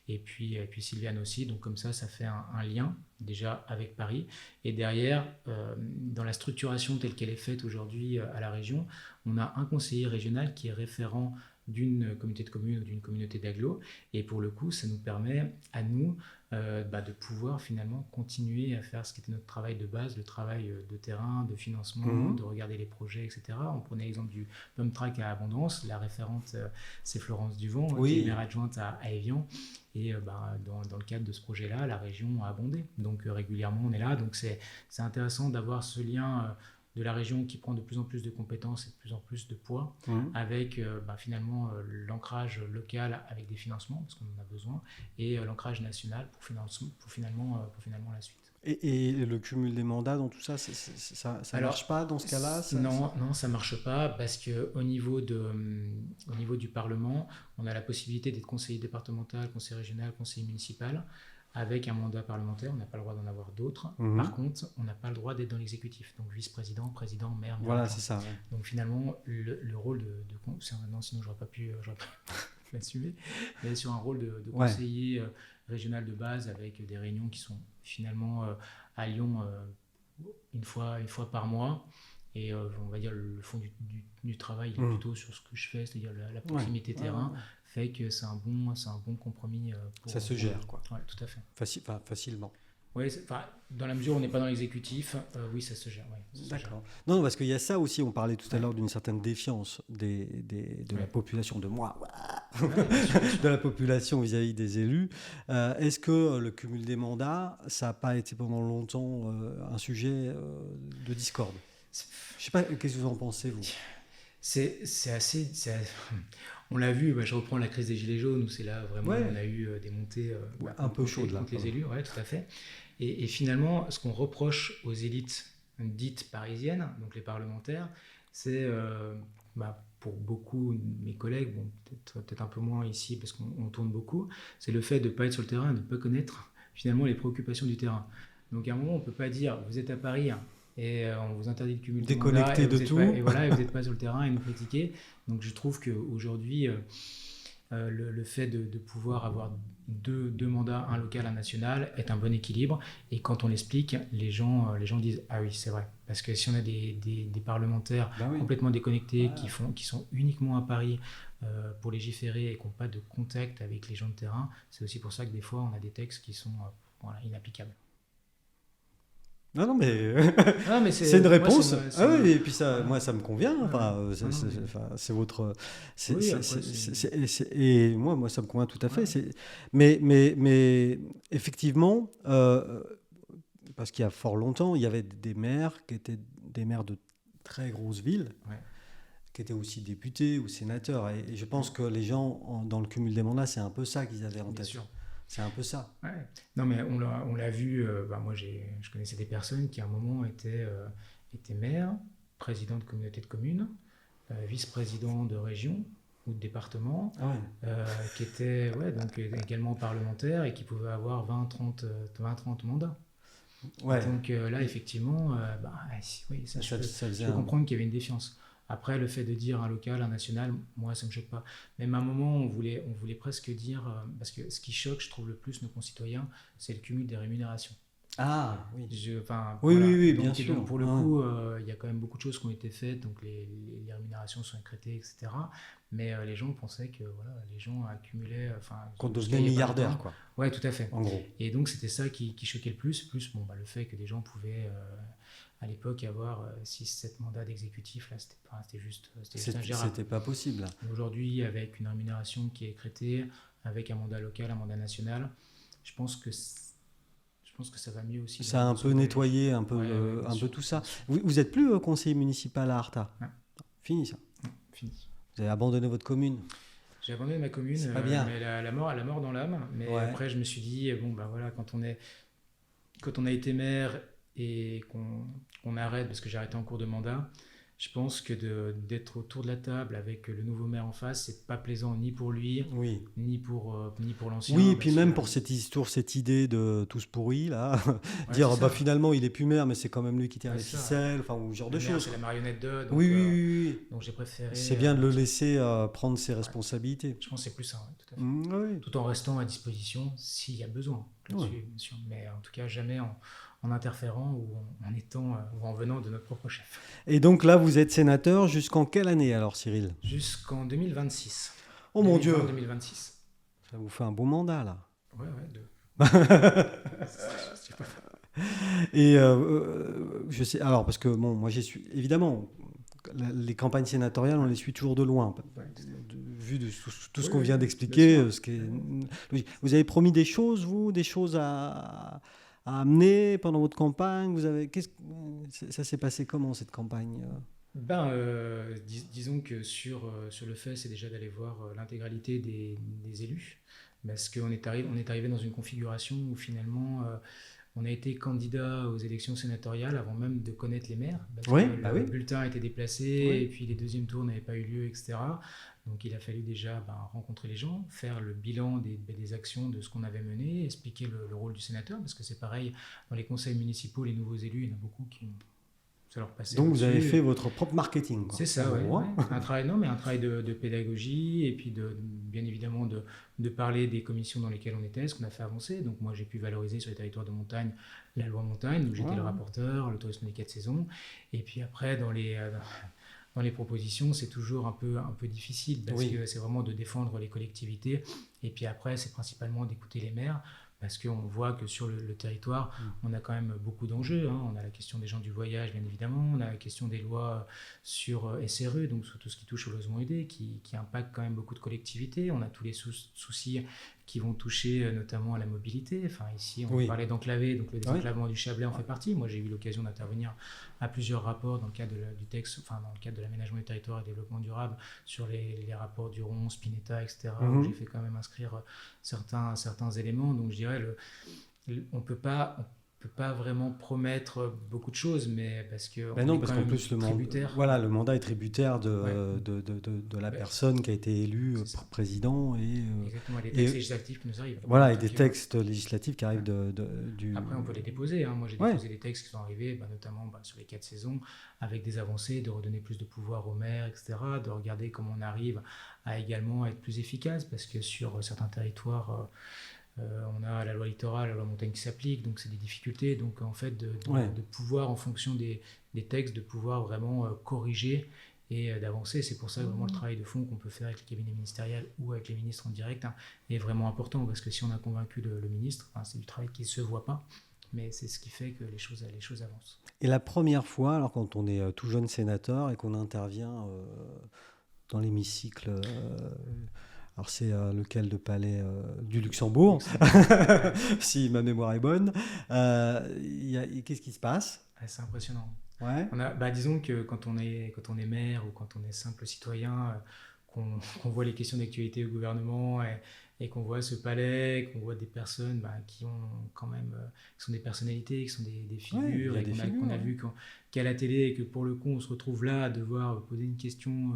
A: Et puis Sylviane aussi. Donc comme ça fait un lien déjà avec Paris. Et derrière, dans la structuration telle qu'elle est faite aujourd'hui à la région, on a un conseiller régional qui est référent d'une communauté de communes ou d'une communauté d'agglo. Et pour le coup, ça nous permet à nous de pouvoir finalement continuer à faire ce qui était notre travail de base, le travail de terrain, de financement, de regarder les projets, etc. On prenait l'exemple du Pump Track à Abondance. La référente, c'est Florence Duvant, qui est maire adjointe à Évian. Et dans le cadre de ce projet-là, la région a abondé. Donc régulièrement, on est là. Donc c'est intéressant d'avoir ce lien de la région qui prend de plus en plus de compétences et de plus en plus de poids, avec finalement l'ancrage local avec des financements, parce qu'on en a besoin, et l'ancrage national pour finalement la suite.
B: Et le cumul des mandats dans tout ça, ça ne marche pas dans ce cas-là?
A: Non, ça ne marche pas, parce qu'au niveau du Parlement, on a la possibilité d'être conseiller départemental, conseiller régional, conseiller municipal. Avec un mandat parlementaire, on n'a pas le droit d'en avoir d'autres. Par contre, on n'a pas le droit d'être dans l'exécutif. Donc vice-président, président, maire.
B: Voilà, c'est ça. Ouais.
A: Donc finalement, le rôle sinon j'aurais pas pu l'assumer. Mais sur un rôle de conseiller régional de base, avec des réunions qui sont finalement à Lyon une fois par mois. Et on va dire le fond du travail est plutôt sur ce que je fais, c'est-à-dire la proximité terrain. Fait que c'est un bon compromis.
B: Ça se gère, quoi.
A: Oui, tout à fait.
B: Facilement.
A: Oui, dans la mesure où on n'est pas dans l'exécutif, oui, ça se gère. Ouais,
B: D'accord. Non, parce qu'il y a ça aussi, on parlait tout à l'heure d'une certaine défiance de la population, de la population vis-à-vis des élus. Est-ce que le cumul des mandats, ça n'a pas été pendant longtemps un sujet de discorde? Je ne sais pas, qu'est-ce que vous en pensez, vous?
A: C'est assez... On l'a vu, je reprends la crise des Gilets jaunes, où c'est là vraiment on a eu des montées
B: un peu chaudes
A: contre les élus, tout à fait. Et finalement, ce qu'on reproche aux élites dites parisiennes, donc les parlementaires, c'est pour beaucoup de mes collègues, peut-être un peu moins ici parce qu'on tourne beaucoup, c'est le fait de ne pas être sur le terrain et de ne pas connaître finalement les préoccupations du terrain. Donc à un moment, on ne peut pas dire vous êtes à Paris et on vous interdit de cumuler
B: déconnecté de tout.
A: Et vous n'êtes pas sur le terrain et nous critiquer. Donc je trouve qu'aujourd'hui, le fait de pouvoir avoir deux mandats, un local, un national, est un bon équilibre. Et quand on l'explique, les gens disent ah oui, c'est vrai. Parce que si on a des parlementaires complètement déconnectés qui sont uniquement à Paris pour légiférer et qui n'ont pas de contact avec les gens de terrain, c'est aussi pour ça que des fois on a des textes qui sont inapplicables.
B: Non, mais c'est une réponse. Et puis ça, moi, ça me convient. C'est votre. Et moi, ça me convient tout à fait. Mais effectivement, parce qu'il y a fort longtemps, il y avait des maires qui étaient des maires de très grosses villes, qui étaient aussi députés ou sénateurs. Et je pense que les gens, dans le cumul des mandats, c'est un peu ça qu'ils avaient en tête. Bien sûr. C'est un peu ça.
A: Ouais. Non, mais on l'a vu. Moi, je connaissais des personnes qui, à un moment, étaient maires, président de communauté de communes, vice-président de région ou de département, qui étaient donc, également parlementaires et qui pouvaient avoir 20-30 mandats. Ouais. Donc là, effectivement, je peux comprendre qu'il y avait une défiance. Après, le fait de dire un local, un national, moi, ça ne me choque pas. Même à un moment, on voulait presque dire... parce que ce qui choque, je trouve, le plus nos concitoyens, c'est le cumul des rémunérations.
B: Ah, oui.
A: Oui,
B: bien sûr.
A: Donc, pour le coup, il y a quand même beaucoup de choses qui ont été faites. Donc, les rémunérations sont écrétées, etc. Mais les gens pensaient que les gens accumulaient...
B: Qu'on devenait milliardaire, quoi.
A: Oui, tout à fait.
B: En gros.
A: Et donc, c'était ça qui choquait le plus. Plus le fait que les gens pouvaient... à l'époque, avoir 6-7 mandats d'exécutif, là, c'était juste ingérable.
B: C'était pas possible.
A: Aujourd'hui, avec une rémunération qui est écrétée, avec un mandat local, un mandat national, je pense que ça va mieux aussi.
B: Ça a un peu nettoyé un peu tout ça. Vous êtes plus conseiller municipal à Arta? Fini ça?
A: Fini.
B: Vous avez abandonné votre commune?
A: J'ai abandonné ma commune,
B: c'est pas bien.
A: Mais la mort dans l'âme. Mais après, je me suis dit, quand on a été maire et qu'on arrête, parce que j'ai arrêté en cours de mandat, je pense que d'être autour de la table avec le nouveau maire en face, c'est pas plaisant ni pour lui, ni pour l'ancien.
B: Oui, et puis même pour cette idée de tous pourris, là, dire finalement il est plus maire, mais c'est quand même lui qui tire les ficelles, ou ce genre de choses.
A: C'est la marionnette de. Donc,
B: oui.
A: Donc j'ai préféré.
B: C'est bien de le laisser prendre ses responsabilités.
A: Je pense que c'est plus ça, tout à fait. Tout en restant à disposition s'il y a besoin, bien sûr. Mais en tout cas, jamais en interférant ou en venant de notre propre chef.
B: Et donc là, vous êtes sénateur jusqu'en quelle année alors, Cyril?
A: Jusqu'en 2026.
B: Oh mon Dieu!
A: 2026.
B: Ça vous fait un beau mandat là.
A: Ouais, C'est pas faux.
B: Et je sais, alors parce que bon, moi j'ai su, évidemment, les campagnes sénatoriales, on les suit toujours de loin,
A: Ouais.
B: vu de tout ce
A: Oui,
B: qu'on
A: oui,
B: vient
A: bien
B: d'expliquer,
A: sûr.
B: ce qui est logique. Vous avez promis des choses, vous, des choses à amener pendant votre campagne. Ça s'est passé comment cette campagne?
A: Disons que sur le fait, c'est déjà d'aller voir l'intégralité des élus, parce on est arrivé dans une configuration où finalement on a été candidat aux élections sénatoriales avant même de connaître les maires, parce que
B: Oui, bah
A: le
B: oui,
A: bulletin a été déplacé
B: oui.
A: et puis les deuxièmes tours n'avaient pas eu lieu, etc. Donc il a fallu déjà rencontrer les gens, faire le bilan des actions de ce qu'on avait mené, expliquer le rôle du sénateur, parce que c'est pareil, dans les conseils municipaux, les nouveaux élus, il y en a beaucoup qui ça leur passait
B: Donc vous avez
A: au-dessus.
B: fait votre propre marketing, quoi,
A: C'est
B: en
A: ça, ouais,
B: gros,
A: ouais.
B: hein.
A: Un travail, non, mais un travail de pédagogie et puis bien évidemment de parler des commissions dans lesquelles on était, ce qu'on a fait avancer. Donc moi j'ai pu valoriser sur les territoires de montagne la loi montagne, où j'étais
B: Ouais.
A: le rapporteur, le tourisme des 4 saisons. Et puis après dans les propositions, c'est toujours un peu difficile parce
B: Oui.
A: que c'est vraiment de défendre les collectivités. Et puis après, c'est principalement d'écouter les maires parce qu'on voit que sur le territoire, on a quand même beaucoup d'enjeux, hein. On a la question des gens du voyage, bien évidemment. On a la question des lois sur SRE, donc sur tout ce qui touche au logement aidé, qui impacte quand même beaucoup de collectivités. On a tous les soucis qui vont toucher notamment à la mobilité. Enfin, ici, on
B: Oui.
A: parlait d'enclavé, donc le
B: Oui.
A: désenclavement du Chablais en fait partie. Moi, j'ai eu l'occasion d'intervenir à plusieurs rapports dans le cadre du texte, enfin, dans le cadre de l'aménagement du territoire et développement durable, sur les rapports du Ron, Spinetta, etc., où j'ai fait quand même inscrire certains éléments. Donc, je dirais, on peut pas vraiment promettre beaucoup de choses, mais parce que
B: Ben
A: on
B: non,
A: est
B: parce
A: quand
B: qu'en
A: même
B: plus,
A: tributaire.
B: le mandat est tributaire
A: Ouais.
B: de la
A: Ouais.
B: personne qui a été élue
A: C'est ça.
B: président.
A: Exactement, les
B: et-
A: textes législatifs qui nous arrivent.
B: Voilà, et
A: Donc,
B: des textes législatifs qui arrivent du...
A: Après, on peut les déposer, hein. Moi, j'ai
B: Ouais.
A: déposé des textes qui sont arrivés, notamment sur les 4 saisons, avec des avancées, de redonner plus de pouvoir aux maires, etc., de regarder comment on arrive à également être plus efficace, parce que sur certains territoires, on a la loi littorale, la loi montagne qui s'applique, donc c'est des difficultés. Donc, en fait,
B: Ouais.
A: de pouvoir, en fonction des textes, de pouvoir vraiment corriger et d'avancer. C'est pour ça que vraiment le travail de fond qu'on peut faire avec les cabinets ministériels ou avec les ministres en direct, hein, est vraiment important, parce que si on a convaincu le ministre, c'est du travail qui ne se voit pas, mais c'est ce qui fait que les choses avancent.
B: Et la première fois, alors quand on est tout jeune sénateur et qu'on intervient dans l'hémicycle, alors c'est lequel de palais du Luxembourg, si ma mémoire est bonne, qu'est-ce qui se passe?
A: C'est impressionnant.
B: Ouais.
A: Disons que quand on est maire ou quand on est simple citoyen, qu'on voit les questions d'actualité au gouvernement et qu'on voit ce palais, qu'on voit des personnes qui ont quand même, qui sont des personnalités, qui sont des figures,
B: Ouais, il y a
A: et
B: des figures,
A: qu'on a
B: ouais.
A: vu qu'à la télé, et que pour le coup on se retrouve là à devoir poser une question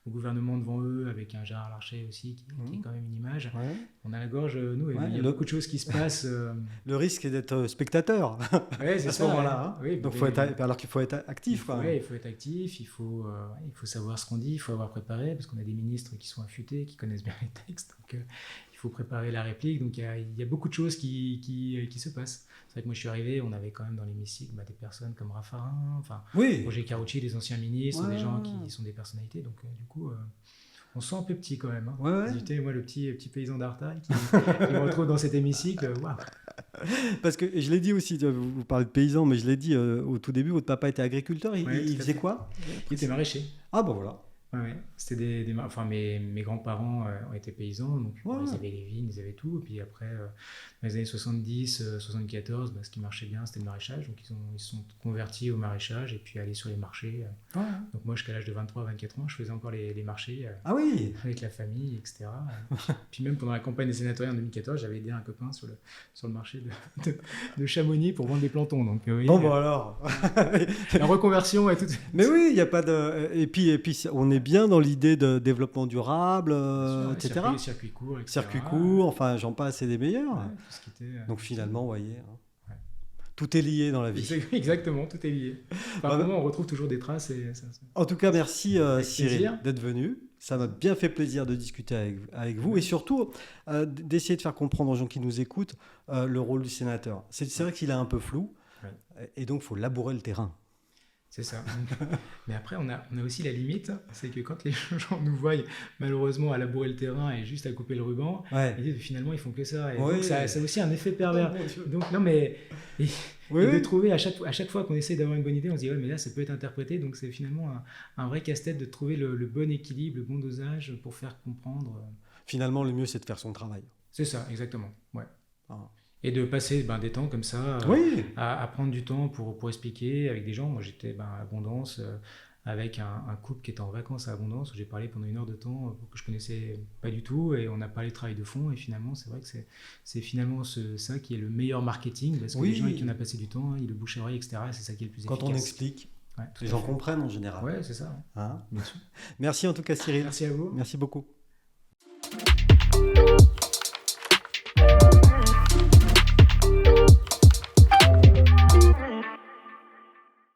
A: au gouvernement devant eux, avec un Gérard Larcher aussi, qui est quand même une image.
B: Ouais.
A: On a la gorge nouée.
B: Ouais,
A: Il y a beaucoup de choses qui se passent.
B: Le risque est d'être spectateur
A: Ouais, c'est
B: à ce
A: ça,
B: moment-là.
A: ouais. Oui,
B: Donc
A: mais-
B: alors qu'il faut être actif. Quand même.
A: Ouais, il faut être actif, il faut savoir ce qu'on dit, il faut avoir préparé, parce qu'on a des ministres qui sont affûtés, qui connaissent bien les textes, donc il faut préparer la réplique, donc il y a beaucoup de choses qui se passent. C'est vrai que moi je suis arrivé, on avait quand même dans l'hémicycle des personnes comme Raffarin, enfin
B: Oui.
A: Roger Carucci, des anciens ministres,
B: Ouais.
A: des gens qui sont des personnalités, donc du coup on se sent un peu petit quand même. Hein.
B: Ouais.
A: J'étais, moi, le petit paysan d'Artail qui me retrouve dans cet hémicycle. Waouh.
B: Parce que je l'ai dit aussi, vous parlez de paysans, mais je l'ai dit au tout début, votre papa était agriculteur.
A: Ouais,
B: Il
A: tout à
B: faisait
A: fait.
B: quoi?
A: Il était maraîcher.
B: Ah bon voilà.
A: Ouais. C'était enfin, mes grands-parents ont été paysans, donc ils avaient les vignes, ils avaient tout. Et puis après, dans les années 70, 74, ce qui marchait bien, c'était le maraîchage. Donc ils se sont convertis au maraîchage et puis aller sur les marchés. Donc moi, jusqu'à l'âge de 23-24 ans, je faisais encore les marchés
B: Ah oui.
A: avec la famille, etc. Puis même pendant la campagne des sénatoriales en 2014, j'avais aidé un copain sur le marché de Chamonix pour vendre des plantons. Donc, oui,
B: Bon alors.
A: la reconversion et tout.
B: Mais oui, il n'y a pas de. Et puis on est bien dans l'idée de développement durable, etc.
A: Circuit court, etc.
B: Circuit court, enfin j'en passe, c'est des meilleurs.
A: Ouais, tout ce qui était,
B: Donc finalement, vous voyez,
A: Ouais.
B: tout est lié dans la vie.
A: Exactement, tout est lié. Par moment, on retrouve toujours des traces.
B: En tout cas, merci Cyril
A: plaisir.
B: d'être venu. Ça m'a bien fait plaisir de discuter avec vous et surtout d'essayer de faire comprendre aux gens qui nous écoutent le rôle du sénateur. C'est vrai qu'il est un peu flou et donc il faut labourer le terrain.
A: C'est ça. Mais après, on a aussi la limite, c'est que quand les gens nous voient malheureusement à labourer le terrain et juste à couper le ruban,
B: Ouais.
A: ils disent, finalement ils font que ça. Et
B: Oui.
A: donc ça a aussi un effet pervers.
B: Oh mon Dieu.
A: Donc non mais et,
B: Oui,
A: et de
B: oui.
A: trouver à chaque fois qu'on essaie d'avoir une bonne idée, on se dit ouais mais là ça peut être interprété. Donc c'est finalement un vrai casse-tête de trouver le bon équilibre, le bon dosage pour faire comprendre.
B: Finalement, le mieux, c'est de faire son travail.
A: C'est ça, exactement. Ouais.
B: Ah.
A: Et de passer des temps comme ça,
B: Oui.
A: à prendre du temps pour expliquer avec des gens. Moi, j'étais à Abondance avec un couple qui était en vacances à Abondance, où j'ai parlé pendant 1 heure de temps que je connaissais pas du tout, et on a parlé de travail de fond. Et finalement, c'est vrai que c'est finalement ça qui est le meilleur marketing, parce que
B: Oui.
A: les gens avec qui on a passé du temps, ils le bouche à oreille, etc. C'est ça qui est le plus
B: Quand
A: efficace.
B: on explique,
A: Ouais, tout
B: les
A: à
B: gens
A: fait.
B: comprennent en général.
A: Ouais, c'est ça.
B: Hein.
A: Bien sûr.
B: Merci en tout cas, Cyril.
A: Merci à vous.
B: Merci beaucoup.